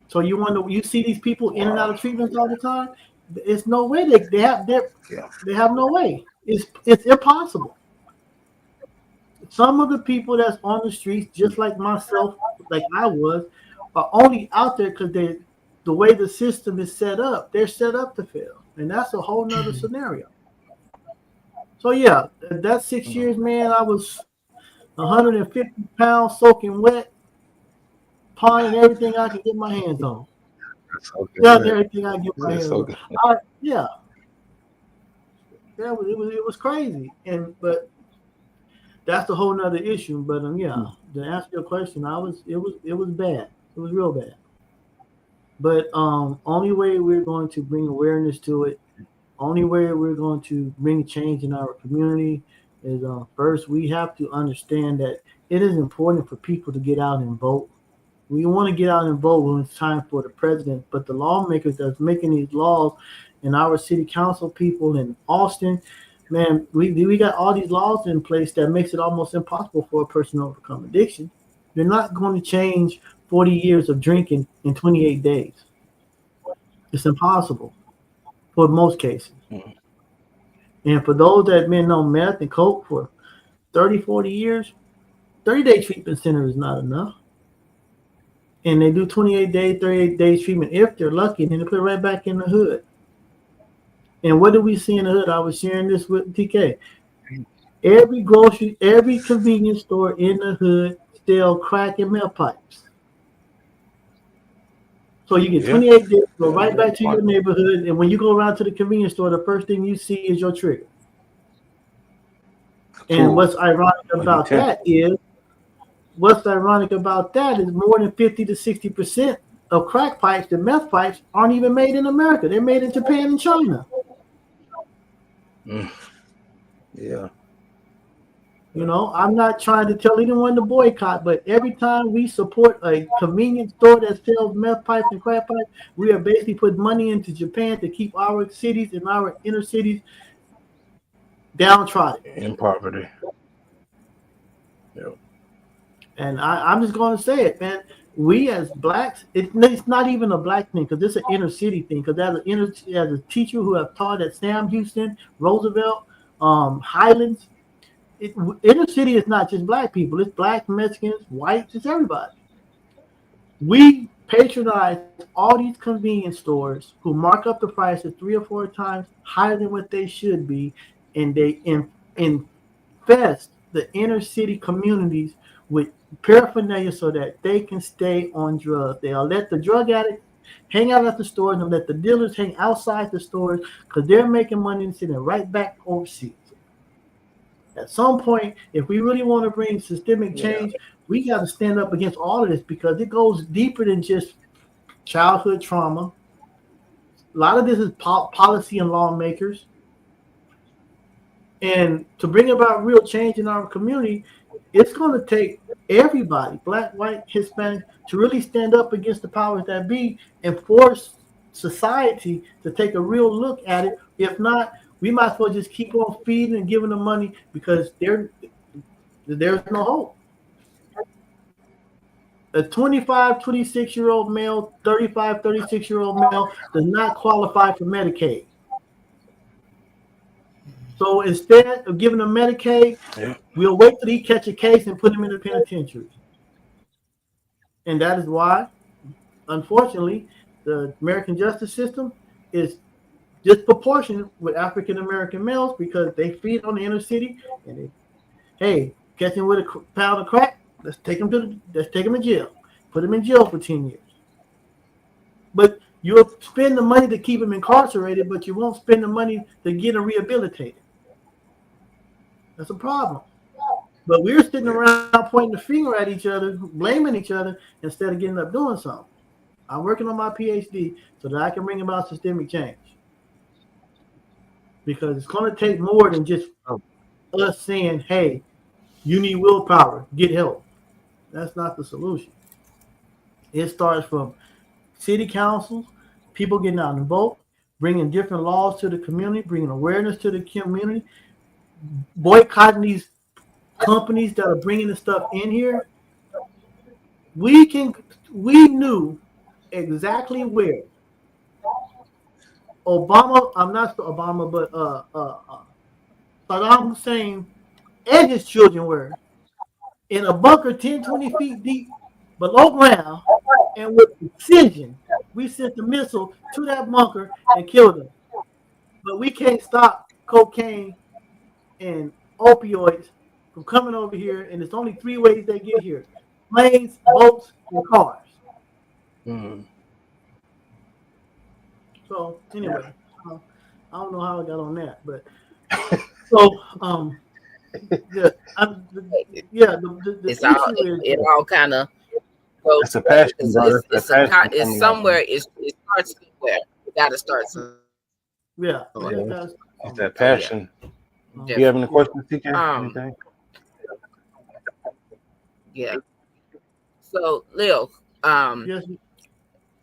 So you wonder, you see these people in and out of treatments all the time. It's no way they have no way. It's impossible. Some of the people that's on the streets, just like myself, like I was, are only out there because the way the system is set up, they're set up to fail, and that's a whole nother scenario. So yeah, that 6 years, man, I was 150 pounds soaking wet, pawning everything I could get my hands on. Yeah, everything I get my hands on. Yeah, it was crazy, but that's a whole nother issue. But yeah, to answer your question, it was bad. It was real bad. But only way we're going to bring awareness to it, only way we're going to bring change in our community is first we have to understand that it is important for people to get out and vote. We want to get out and vote when it's time for the president, but the lawmakers that's making these laws and our city council people in Austin, man, we got all these laws in place that makes it almost impossible for a person to overcome addiction. They're not going to change 40 years of drinking in 28 days. It's impossible for most cases. And for those that have been on meth and coke for 30, 40 years, 30-day treatment center is not enough. And they do 28 days, 38 days treatment if they're lucky, and then they put it right back in the hood. And what do we see in the hood? I was sharing this with TK. Every convenience store in the hood sell crack and meth pipes. So you get 28 days, go right back to your neighborhood, and when you go around to the convenience store, the first thing you see is your trigger. And what's ironic about that is more than 50 to 60% of crack pipes and meth pipes aren't even made in America. They're made in Japan and China. Yeah. You know, I'm not trying to tell anyone to boycott, but every time we support a convenience store that sells meth pipes and crack pipes, we are basically putting money into Japan to keep our cities and our inner cities downtrodden. In poverty. Yep. And I'm just going to say it, man. We as blacks, it's not even a black thing because it's an inner city thing. Because as a teacher who have taught at Sam Houston, Roosevelt, Highlands, inner city is not just black people. It's black, Mexicans, whites, it's everybody. We patronize all these convenience stores who mark up the prices 3 or 4 times higher than what they should be, and they infest the inner city communities with paraphernalia so that they can stay on drugs. They'll let the drug addicts hang out at the stores and let the dealers hang outside the stores because they're making money and sitting right back overseas. At some point, if we really want to bring systemic change, we got to stand up against all of this because it goes deeper than just childhood trauma. A lot of this is policy and lawmakers. And to bring about real change in our community, it's going to take everybody, black, white, Hispanic, to really stand up against the powers that be and force society to take a real look at it. If not, we might as well just keep on feeding and giving them money because there's no hope. A 25, 26-year-old male, 35, 36-year-old male does not qualify for Medicaid. So instead of giving them Medicaid, we'll wait till he catch a case and put him in the penitentiary. And that is why, unfortunately, the American justice system is disproportionate with African American males because they feed on the inner city and they, hey, catch him with a pound of crack, let's take him to jail, put him in jail for 10 years. But you'll spend the money to keep him incarcerated, but you won't spend the money to get him rehabilitated. That's a problem. But we're sitting around pointing the finger at each other, blaming each other instead of getting up doing something. I'm working on my PhD so that I can bring about systemic change. Because it's going to take more than just us saying, hey, you need willpower, get help. That's not the solution. It starts from city councils, people getting out and vote, bringing different laws to the community, bringing awareness to the community, boycotting these companies that are bringing the stuff in here. We knew exactly where Saddam Hussein and his children were in a bunker 10, 20 feet deep below ground, and with precision, we sent the missile to that bunker and killed them. But we can't stop cocaine and opioids from coming over here, and there's only 3 ways they get here: planes, boats, and cars. So anyway, I don't know how I got on that, but so it all kind of. It's a passion, brother. It's somewhere. It starts somewhere. You got to start somewhere. Yeah. It's that passion. Do you have any questions, TK? Anything? Yeah. So, Leal, yes.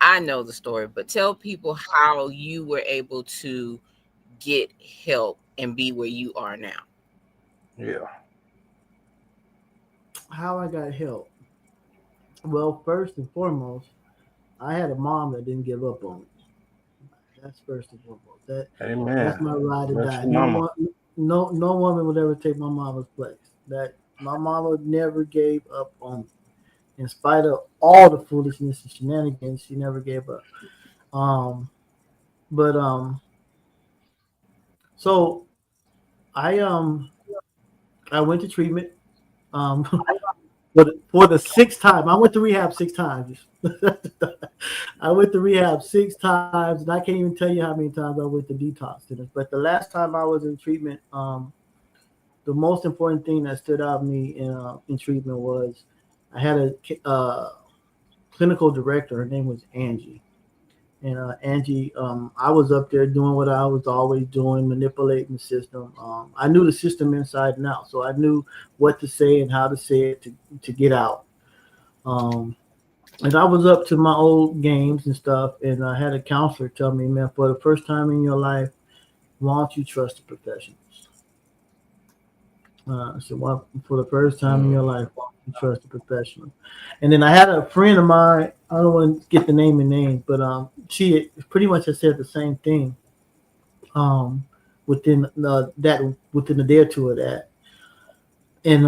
I know the story, but tell people how you were able to get help and be where you are now. Yeah. How I got help. Well, first and foremost, I had a mom that didn't give up on me. That's first and foremost. Amen. That's my ride or die. No woman would ever take my mama's place. That my mama never gave up on me. In spite of all the foolishness and shenanigans, she never gave up. So I went to treatment. For the 6th time. I went to rehab 6 times. I went to rehab 6 times, and I can't even tell you how many times I went to detox centers. But the last time I was in treatment, the most important thing that stood out to me in treatment was I had a clinical director. Her name was Angie. And Angie, I was up there doing what I was always doing, manipulating the system. I knew the system inside and out, so I knew what to say and how to say it to get out. And I was up to my old games and stuff, and I had a counselor tell me, man, for the first time in your life, why don't you trust the professionals? So for the first time in your life, why don't you trust the professionals? And then I had a friend of mine, I don't want to get the name and names, but she pretty much has said the same thing within a day or two of that. And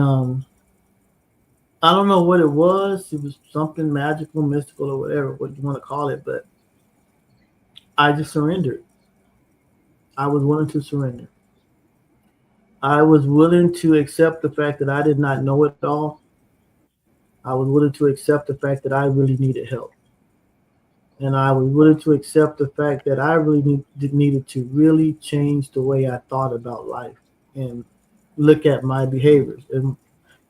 I don't know what it was. It was something magical, mystical, or whatever, what you want to call it, but I just surrendered. I was willing to surrender. I was willing to accept the fact that I did not know it all. I was willing to accept the fact that I really needed help. And I was willing to accept the fact that I really needed to really change the way I thought about life and look at my behaviors. And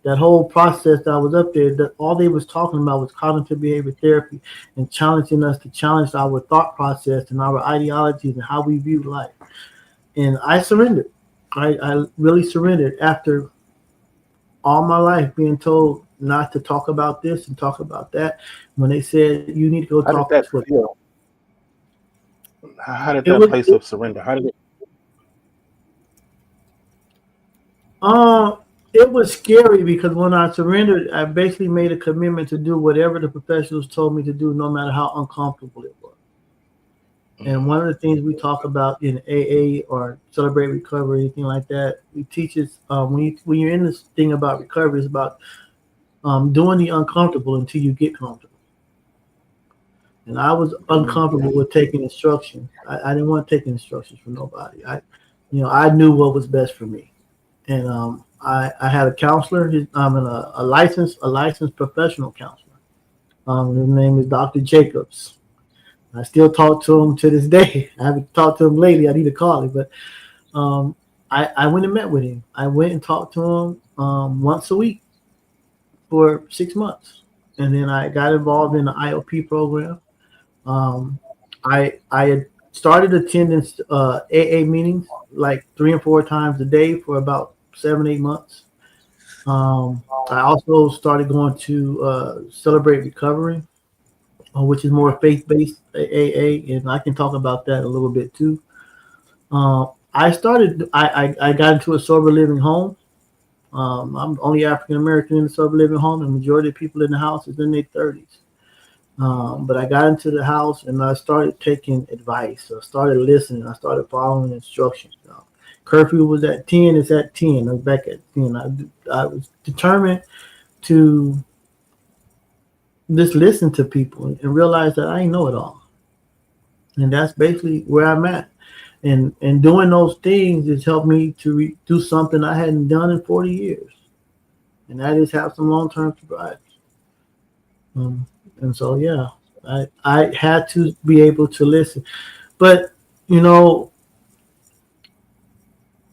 that whole process that I was up there, that all they was talking about was cognitive behavior therapy and challenging us to challenge our thought process and our ideologies and how we view life. And I surrendered. I really surrendered after all my life being told not to talk about this and talk about that. When they said you need to go talk to people. How did that place of surrender? How did it? It was scary because when I surrendered, I basically made a commitment to do whatever the professionals told me to do, no matter how uncomfortable it was. And one of the things we talk about in AA or Celebrate Recovery, anything like that, we teach us when you're in this thing about recovery, it's about doing the uncomfortable until you get comfortable. and I was uncomfortable with taking instructions. I didn't want to take instructions from nobody. I knew what was best for me, and I had a counselor. I'm a licensed professional counselor. His name is Dr. Jacobs. I still talk to him to this day. I haven't talked to him lately. I need to call him, but I went and met with him. I went and talked to him once a week for 6 months, and then I got involved in the IOP program. I had started attending AA meetings like 3 and 4 times a day for about 7-8 months. I also started going to Celebrate Recovery, which is more faith-based AA, and I can talk about that a little bit too. I got into a sober living home. I'm only African American in the sober living home. The majority of people in the house is in their 30s. But I got into the house and I started taking advice. I started listening. I started following instructions. Curfew was at 10. It's at 10. I was back at 10. I was determined to just listen to people and realize that I ain't know it all. And that's basically where I'm at. And doing those things has helped me to do something I hadn't done in 40 years. And that is have some long-term sobriety. And so, yeah, I had to be able to listen. But,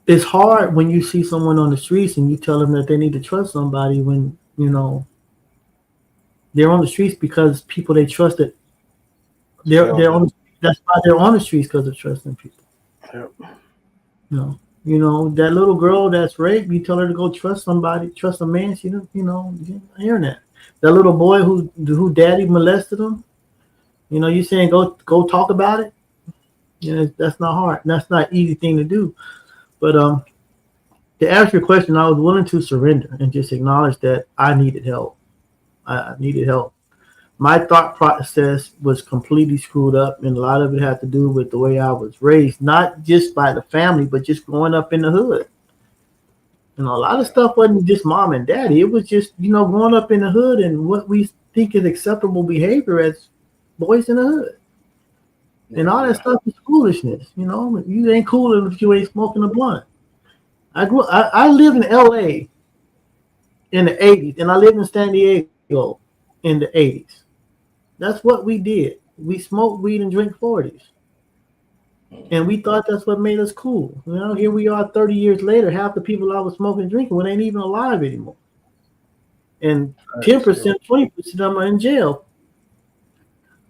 it's hard when you see someone on the streets and you tell them that they need to trust somebody when, they're on the streets because people they trusted. They're on. That's why they're on the streets, because of trusting people. Yep. That little girl that's raped, you tell her to go trust somebody, trust a man. She don't, hearing that. That little boy who daddy molested him, you saying go talk about it. That's not hard. That's not an easy thing to do. But to answer your question, I was willing to surrender and just acknowledge that I needed help. I needed help. My thought process was completely screwed up, and a lot of it had to do with the way I was raised, not just by the family, but just growing up in the hood. A lot of stuff wasn't just mom and daddy. It was just, growing up in the hood and what we think is acceptable behavior as boys in the hood. And all that stuff is foolishness. You ain't cool if you ain't smoking a blunt. I lived in LA in the 80s, and I lived in San Diego in the 80s. That's what we did. We smoked weed and drink 40s. And we thought that's what made us cool. Here we are 30 years later. Half the people I was smoking and drinking ain't even alive anymore. And 10%, 20% of them are in jail.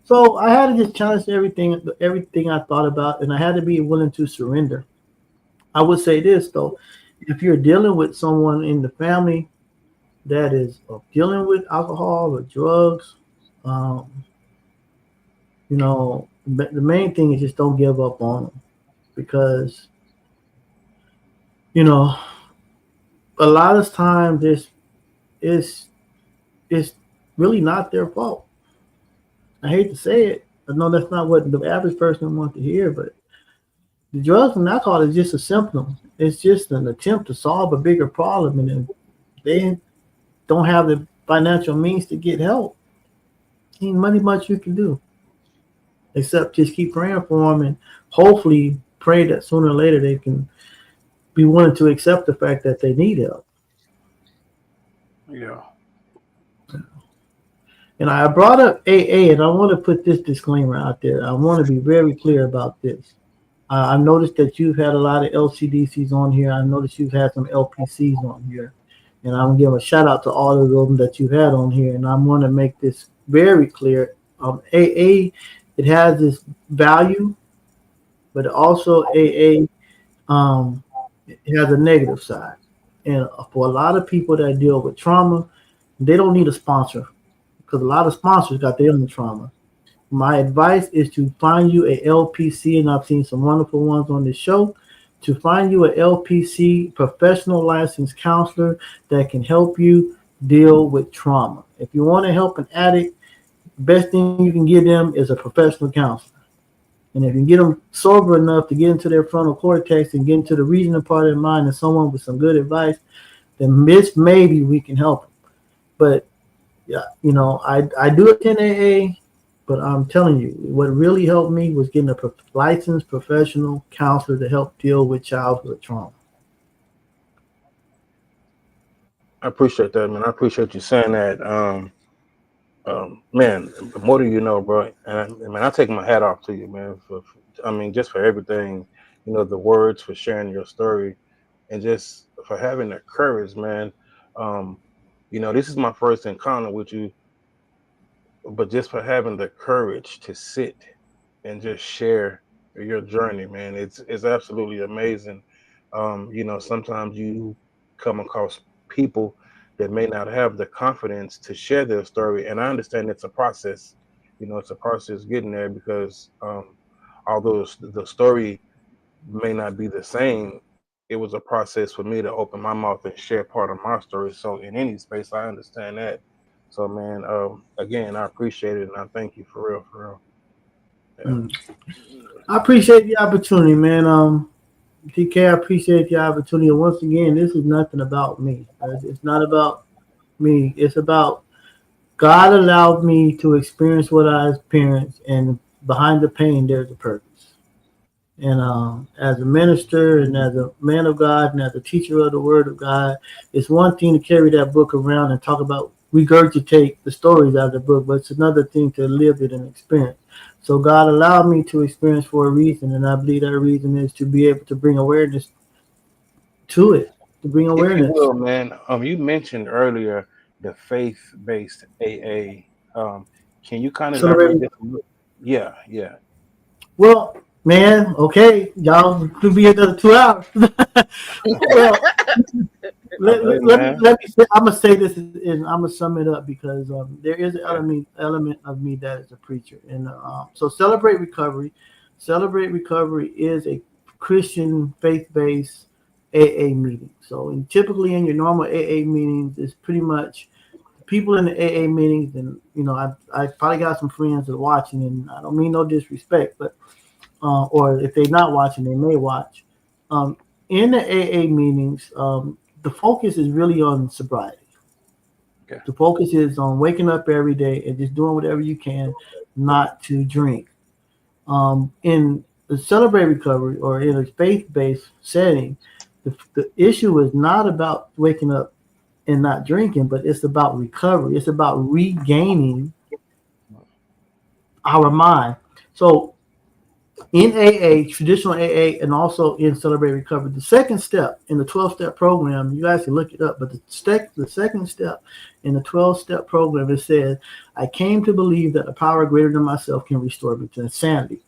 So I had to just challenge everything I thought about, and I had to be willing to surrender. I would say this, though. If you're dealing with someone in the family that is dealing with alcohol or drugs, the main thing is just don't give up on them, because, a lot of times it's really not their fault. I hate to say it. I know that's not what the average person wants to hear, but the drugs and alcohol is just a symptom. It's just an attempt to solve a bigger problem, and if they don't have the financial means to get help, ain't much you can do except just keep praying for them and hopefully pray that sooner or later they can be willing to accept the fact that they need help. Yeah. And I brought up AA, and I want to put this disclaimer out there. I want to be very clear about this. I noticed that you've had a lot of LCDCs on here. I noticed you've had some LPCs on here. And I'm going to give a shout out to all of them that you've had on here. And I'm going to make this very clear. AA, it has this value, but also AA, it has a negative side. And for a lot of people that deal with trauma, they don't need a sponsor, because a lot of sponsors got their own trauma. My advice is to find you a LPC, and I've seen some wonderful ones on this show, to find you a LPC, professional licensed counselor that can help you deal with trauma. If you want to help an addict, best thing you can give them is a professional counselor. And if you can get them sober enough to get into their frontal cortex and get into the reasoning part of their mind, and someone with some good advice, then maybe we can help them. But yeah, I do attend AA, But I'm telling you, what really helped me was getting a licensed professional counselor to help deal with childhood trauma. I appreciate that, man. I appreciate you saying that. Man, the more you know, bro. And man, I take my hat off to you, man. I mean, just for everything, the words, for sharing your story, and just for having the courage, man. Um, this is my first encounter with you, but just for having the courage to sit and just share your journey, man, it's absolutely amazing. Sometimes you come across people that may not have the confidence to share their story, and I understand it's a process. It's a process getting there because although the story may not be the same, it was a process for me to open my mouth and share part of my story. So in any space, I understand that. So man, again, I appreciate it and I thank you for real, for real. Yeah. I appreciate the opportunity, man. TK, I appreciate the opportunity. And once again, this is nothing about me. It's not about me. It's about God allowed me to experience what I experienced, and behind the pain, there's a purpose. And as a minister and as a man of God and as a teacher of the Word of God, it's one thing to carry that book around and talk about, regurgitate the stories out of the book, but it's another thing to live it and experience. So God allowed me to experience for a reason, and I believe that reason is to be able to bring awareness to it, to bring If you awareness. will, man, you mentioned earlier the faith-based AA. Can you kind of elaborate So, this a little? Yeah, yeah. well, man, okay, y'all could be another 2 hours. Well, Okay, let man. me say, I'm gonna say this and I'm gonna sum it up because there is an Yeah. element of me that is a preacher, and so Celebrate Recovery is a Christian faith-based AA meeting. So, typically in your normal AA meetings, it's pretty much people in the AA meetings, and I probably got some friends that are watching, and I don't mean no disrespect, but or if they're not watching, they may watch. Um, in the AA meetings, the focus is really on sobriety. Okay. The focus is on waking up every day and just doing whatever you can not to drink. In the Celebrate Recovery or in a faith-based setting, the issue is not about waking up and not drinking, but it's about recovery. It's about regaining our mind. So in AA, traditional AA, and also in Celebrate Recovery, the second step in the 12-step program, you guys can look it up, but the second step in the 12-step program, it says, I came to believe that a power greater than myself can restore me to insanity.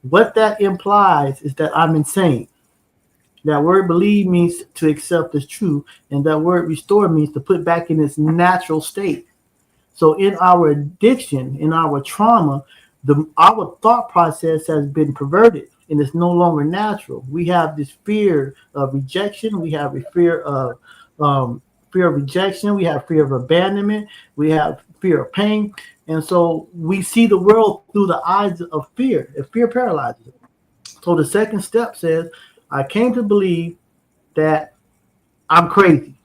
What that implies is that I'm insane. That word believe means to accept as true, and that word restore means to put back in its natural state. So in our addiction, in our trauma, our thought process has been perverted and it's no longer natural. We have this fear of rejection. We have a fear of rejection. We have fear of abandonment. We have fear of pain. And so we see the world through the eyes of fear, and fear paralyzes it. So the second step says, I came to believe that I'm crazy.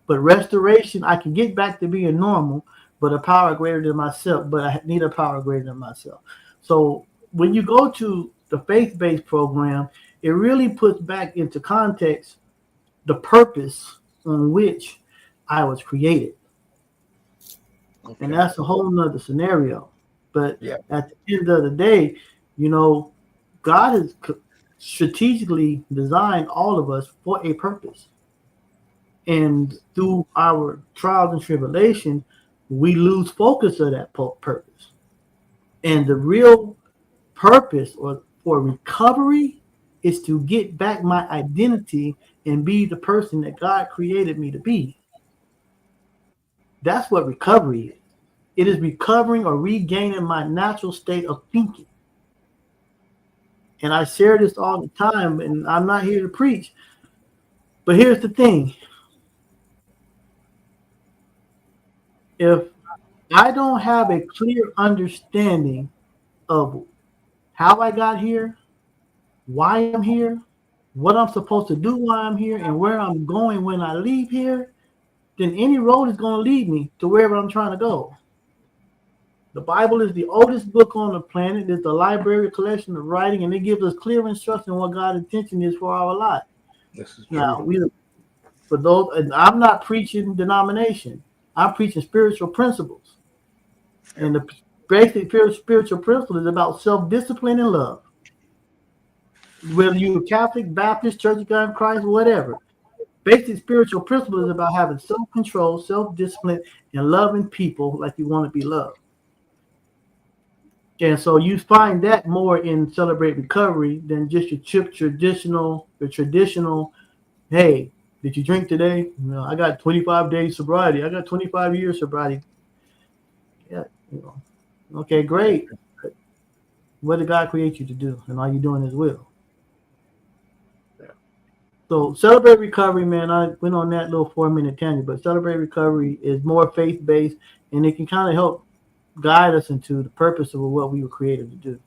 But restoration, I can get back to being normal, but a power greater than myself. But I need a power greater than myself. So when you go to the faith-based program, it really puts back into context the purpose on which I was created. Okay. And that's a whole nother scenario. But Yeah. at the end of the day, God has strategically designed all of us for a purpose. And through our trials and tribulation, we lose focus of that purpose. And the real purpose or for recovery is to get back my identity and be the person that God created me to be. That's what recovery is. It is recovering or regaining my natural state of thinking. And I share this all the time, and I'm not here to preach. But here's the thing. If I don't have a clear understanding of how I got here, why I'm here, what I'm supposed to do while I'm here, and where I'm going when I leave here, then any road is going to lead me to wherever I'm trying to go. The Bible is the oldest book on the planet. It's the library collection of writing, and it gives us clear instruction on what God's intention is for our life. This is Now, true. for those, and I'm not preaching denomination. I'm preaching spiritual principles, and the basic spiritual principle is about self-discipline and love. Whether you're Catholic, Baptist, Church of God in Christ, whatever, basic spiritual principle is about having self-control, self-discipline, and loving people like you want to be loved. And so you find that more in Celebrate Recovery than just your traditional, hey, did you drink today? No, I got 25 days sobriety. I got 25 years sobriety. Yeah, okay, great. What did God create you to do? And are you doing his will? Yeah. So Celebrate Recovery, man, I went on that little 4-minute tangent, but Celebrate Recovery is more faith-based, and it can kind of help guide us into the purpose of what we were created to do.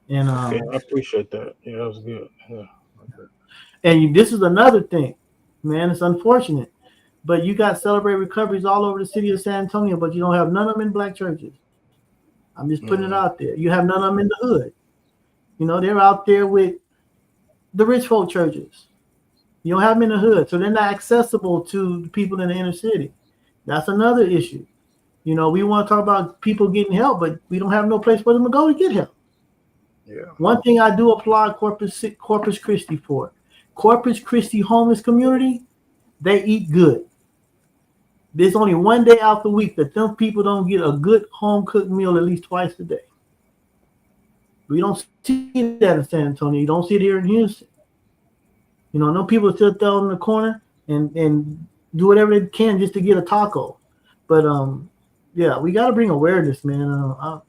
And Okay, I appreciate that. Yeah, that was good. Yeah. Okay. And this is another thing, man. It's unfortunate, but you got Celebrate Recoveries all over the city of San Antonio, but you don't have none of them in black churches. I'm just putting it out there. You have none of them in the hood. They're out there with the rich folk churches. You don't have them in the hood, so they're not accessible to the people in the inner city. That's another issue. We want to talk about people getting help, but we don't have no place for them to go to get help. Yeah. One thing I do applaud Corpus Christi for. Corpus Christi homeless community, they eat good. There's only one day out the week that them people don't get a good home cooked meal at least twice a day. We don't see that in San Antonio. You don't see it here in Houston. No people sit there in the corner and do whatever they can just to get a taco. But yeah, we got to bring awareness, man.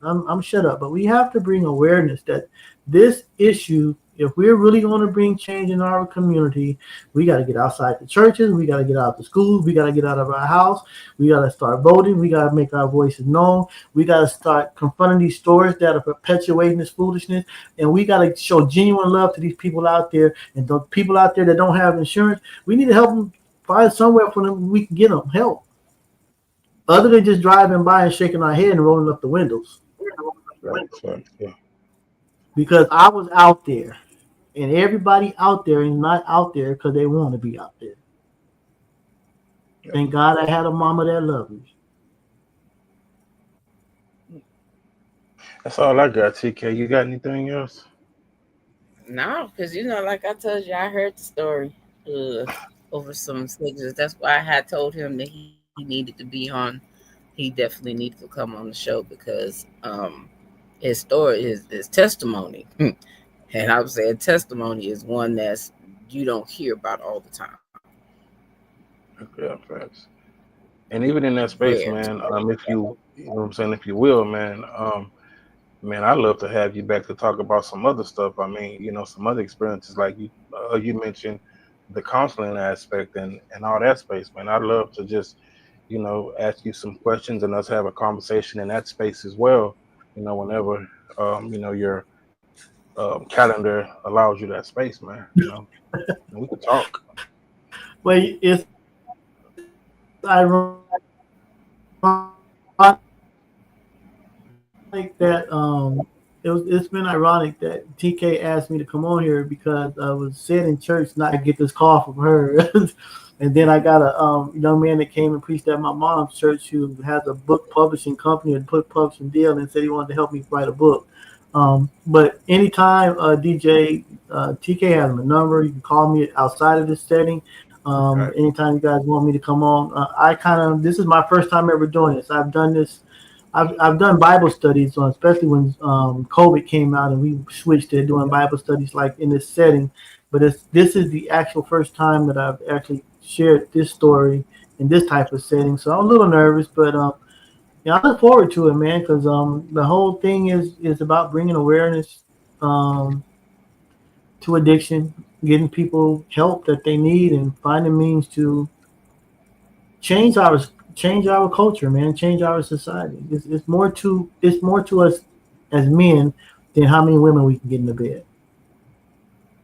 I'm shut up, but we have to bring awareness that this issue, if we're really going to bring change in our community, we got to get outside the churches. We got to get out the schools. We got to get out of our house. We got to start voting. We got to make our voices known. We got to start confronting these stories that are perpetuating this foolishness. And we got to show genuine love to these people out there. And the people out there that don't have insurance, we need to help them find somewhere for them we can get them help. Other than just driving by and shaking our head and rolling up the windows. Right. Yeah. Because I was out there, and everybody out there is not out there because they want to be out there. Yeah. Thank God I had a mama that loved me. That's all I got, TK. You got anything else? No, because like I told you, I heard the story over some signatures. That's why I had told him that he needed to be on. He definitely needed to come on the show because his story, his testimony, and I would say testimony is one that's you don't hear about all the time. Yeah, facts. And even in that space, man, if you know what I'm saying, if you will, man, man, I'd love to have you back to talk about some other stuff. I mean, some other experiences like you mentioned the counseling aspect and all that space, man. I'd love to just ask you some questions and us have a conversation in that space as well. Whenever your calendar allows you that space, man. We could talk. Well, it's ironic that it's been ironic that TK asked me to come on here because I was said in church not to get this call from her. And then I got a young man that came and preached at my mom's church who has a book publishing company and book publishing deal and said he wanted to help me write a book. But anytime DJ TK has my number, you can call me outside of this setting. Right. Anytime you guys want me to come on, this is my first time ever doing this. I've done this. I've done Bible studies, especially when COVID came out and we switched to doing Bible studies like in this setting. But this is the actual first time that I've actually shared this story in this type of setting. So I'm a little nervous, but I look forward to it, man, because the whole thing is about bringing awareness to addiction, getting people help that they need, and finding means to change our culture, man, change our society. It's more to us as men than how many women we can get in the bed.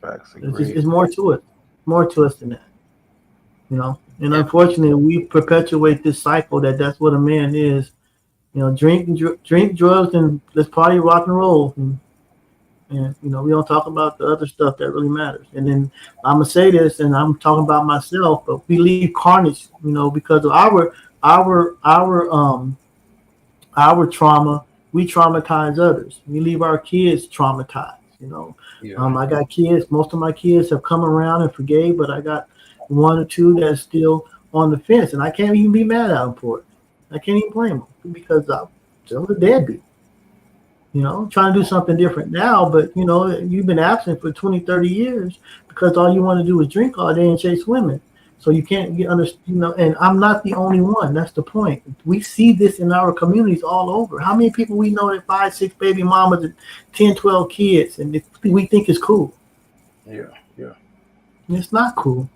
It's more to us than that, And unfortunately, we perpetuate this cycle that's what a man is, drink drugs, and let's party, rock and roll, and we don't talk about the other stuff that really matters. And then I'm gonna say this, and I'm talking about myself, but we leave carnage, because of our trauma. We traumatize others. We leave our kids traumatized. Yeah. I got kids. Most of my kids have come around and forgave, but I got one or two that's still on the fence, and I can't even be mad at them for it. I can't even blame them because I'm still a deadbeat. Trying to do something different now, but you've been absent for 20, 30 years because all you want to do is drink all day and chase women. So you can't get and I'm not the only one. That's the point. We see this in our communities all over. How many people we know that 5, 6 baby mamas and 10, 12 kids, and we think it's cool? Yeah. And it's not cool.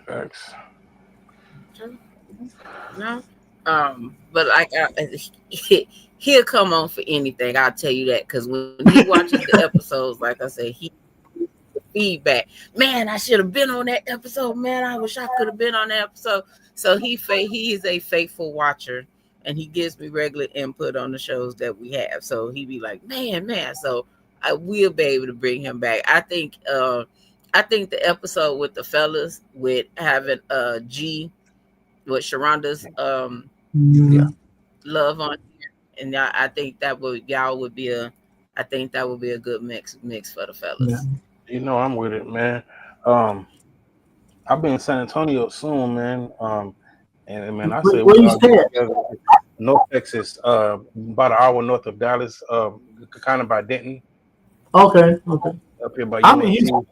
Facts. No. But like he'll come on for anything. I'll tell you that, because when he watches the episodes, like I said, he feedback. Man, I should have been on that episode. Man, I wish I could have been on that episode. So he is a faithful watcher, and he gives me regular input on the shows that we have. So he be like, man. So I will be able to bring him back. I think the episode with the fellas, with having G, with Sharonda's love on here, and I think that would be a good mix for the fellas. Yeah. I'm with it, man. I'll be in San Antonio soon, man. And man, I say Where you stay at? North Texas, about an hour north of Dallas, kind of by Denton. Okay. Up here by I'm in UNT. Houston.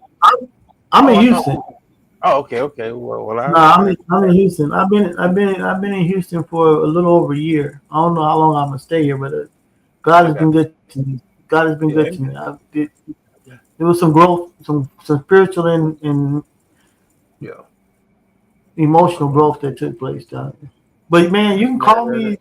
I'm in Houston. Oh, okay. Well, I'm in Houston. I've been in Houston for a little over a year. I don't know how long I'm gonna stay here, but God has been good to me. God has been good to me. There was some growth, some spiritual and emotional growth that took place down there. But man, you can call me.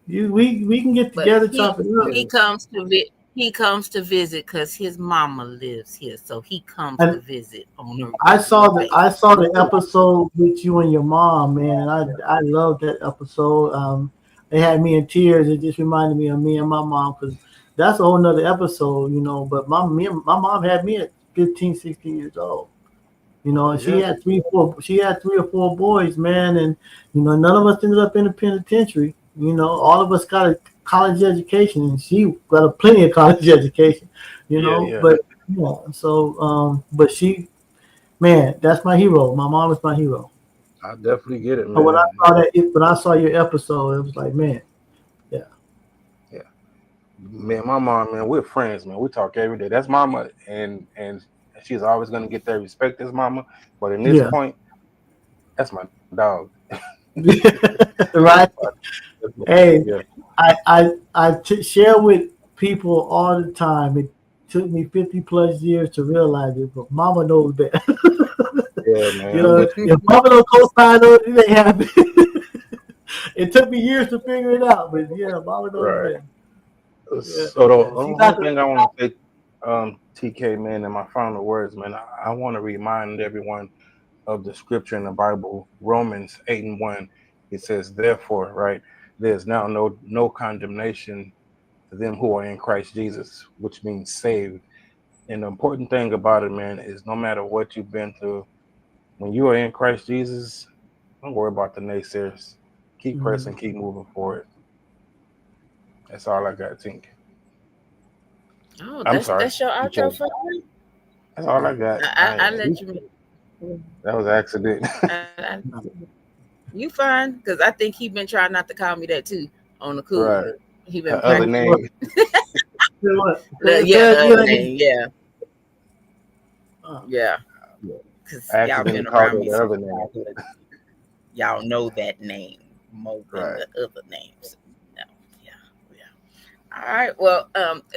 We can get together, chop it up. He comes to visit because his mama lives here, so he comes to visit on her. I saw the episode with you and your mom, man, and I love that episode. It had me in tears. It just reminded me of me and my mom, because that's a whole nother episode, But my mom had me at 15, 16 years old. And she had 3 or 4 boys, man, and none of us ended up in the penitentiary. All of us got a college education, and she got a plenty of college education. But but she, man, that's my hero. My mom is my hero. I definitely get it, man. But when I saw your episode, it was like, man, yeah. Man, my mom, man, we're friends, man. We talk every day. That's mama, and she's always gonna get that respect as mama. But in this point, that's my dog. Right. Hey, I share with people all the time. It took me 50 plus years to realize it, but mama knows that. Yeah, man. If mama don't co-sign on it, ain't happen. It took me years to figure it out, but yeah, mama knows that. So the only thing I want to say, TK, man, in my final words, man, I want to remind everyone of the scripture in the Bible, Romans 8:1. It says, therefore, right, there's now no condemnation to them who are in Christ Jesus, which means saved. And the important thing about it, man, is no matter what you've been through, when you are in Christ Jesus, don't worry about the naysayers. Keep pressing, keep moving forward. That's all I got, Tink. Oh, that's your outro for me? That's all I got. I let you. That was an accident. You fine, because I think he been trying not to call me that too on the cool. Right. He been other name. Yeah. Because y'all been around me. Other name. Y'all know that name more than the other names. No. Yeah. All right. Well,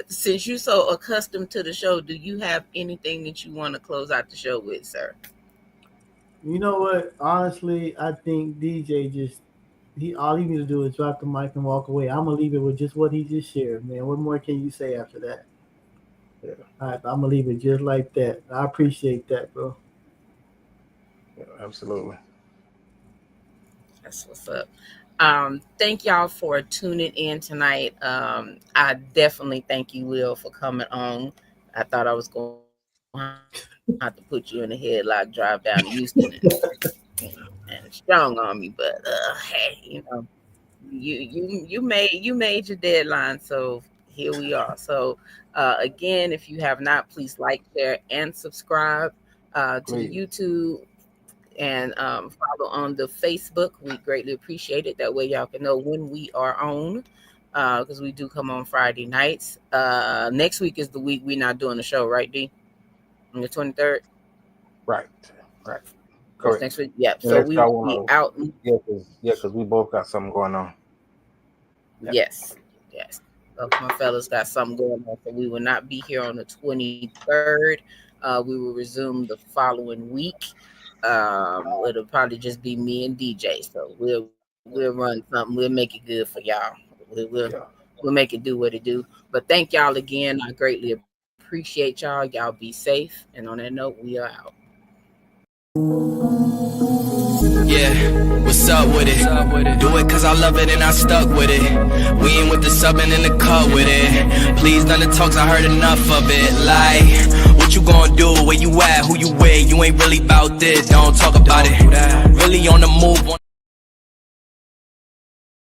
since you're so accustomed to the show, do you have anything that you want to close out the show with, sir? You know what? Honestly, I think DJ all he needs to do is drop the mic and walk away. I'm gonna leave it with just what he just shared, man. What more can you say after that? Yeah. All right, I'm gonna leave it just like that. I appreciate that, bro. Yeah, absolutely. That's what's up. Thank y'all for tuning in tonight. I definitely thank you, Will, for coming on. I thought I was going to have to put you in the headlock, drive down to Houston and strong on me, but hey, you know, you made your deadline, so here we are. So again, if you have not, please like, share, and subscribe to the YouTube. And follow on the Facebook. We greatly appreciate it. That way y'all can know when we are on, because we do come on Friday nights. Next week is the week we're not doing the show, right, D? On the 23rd? Right. Correct. Next week, yeah. So we will be out. Yeah, because we both got something going on. Yep. Yes. Both my fellas got something going on, so we will not be here on the 23rd. We will resume the following week. It'll probably just be me and DJ. So we'll run something. We'll make it good for y'all. We'll make it do what it do. But thank y'all again. I greatly appreciate y'all. Y'all be safe. And on that note, we are out. Yeah, what's up with it? Do it cause I love it and I stuck with it. We ain't with the subbing in the cut with it. Please none of the talks, I heard enough of it. Like, what you gonna do? Where you at? Who you with? You ain't really about this. Don't talk about it. Really on the move.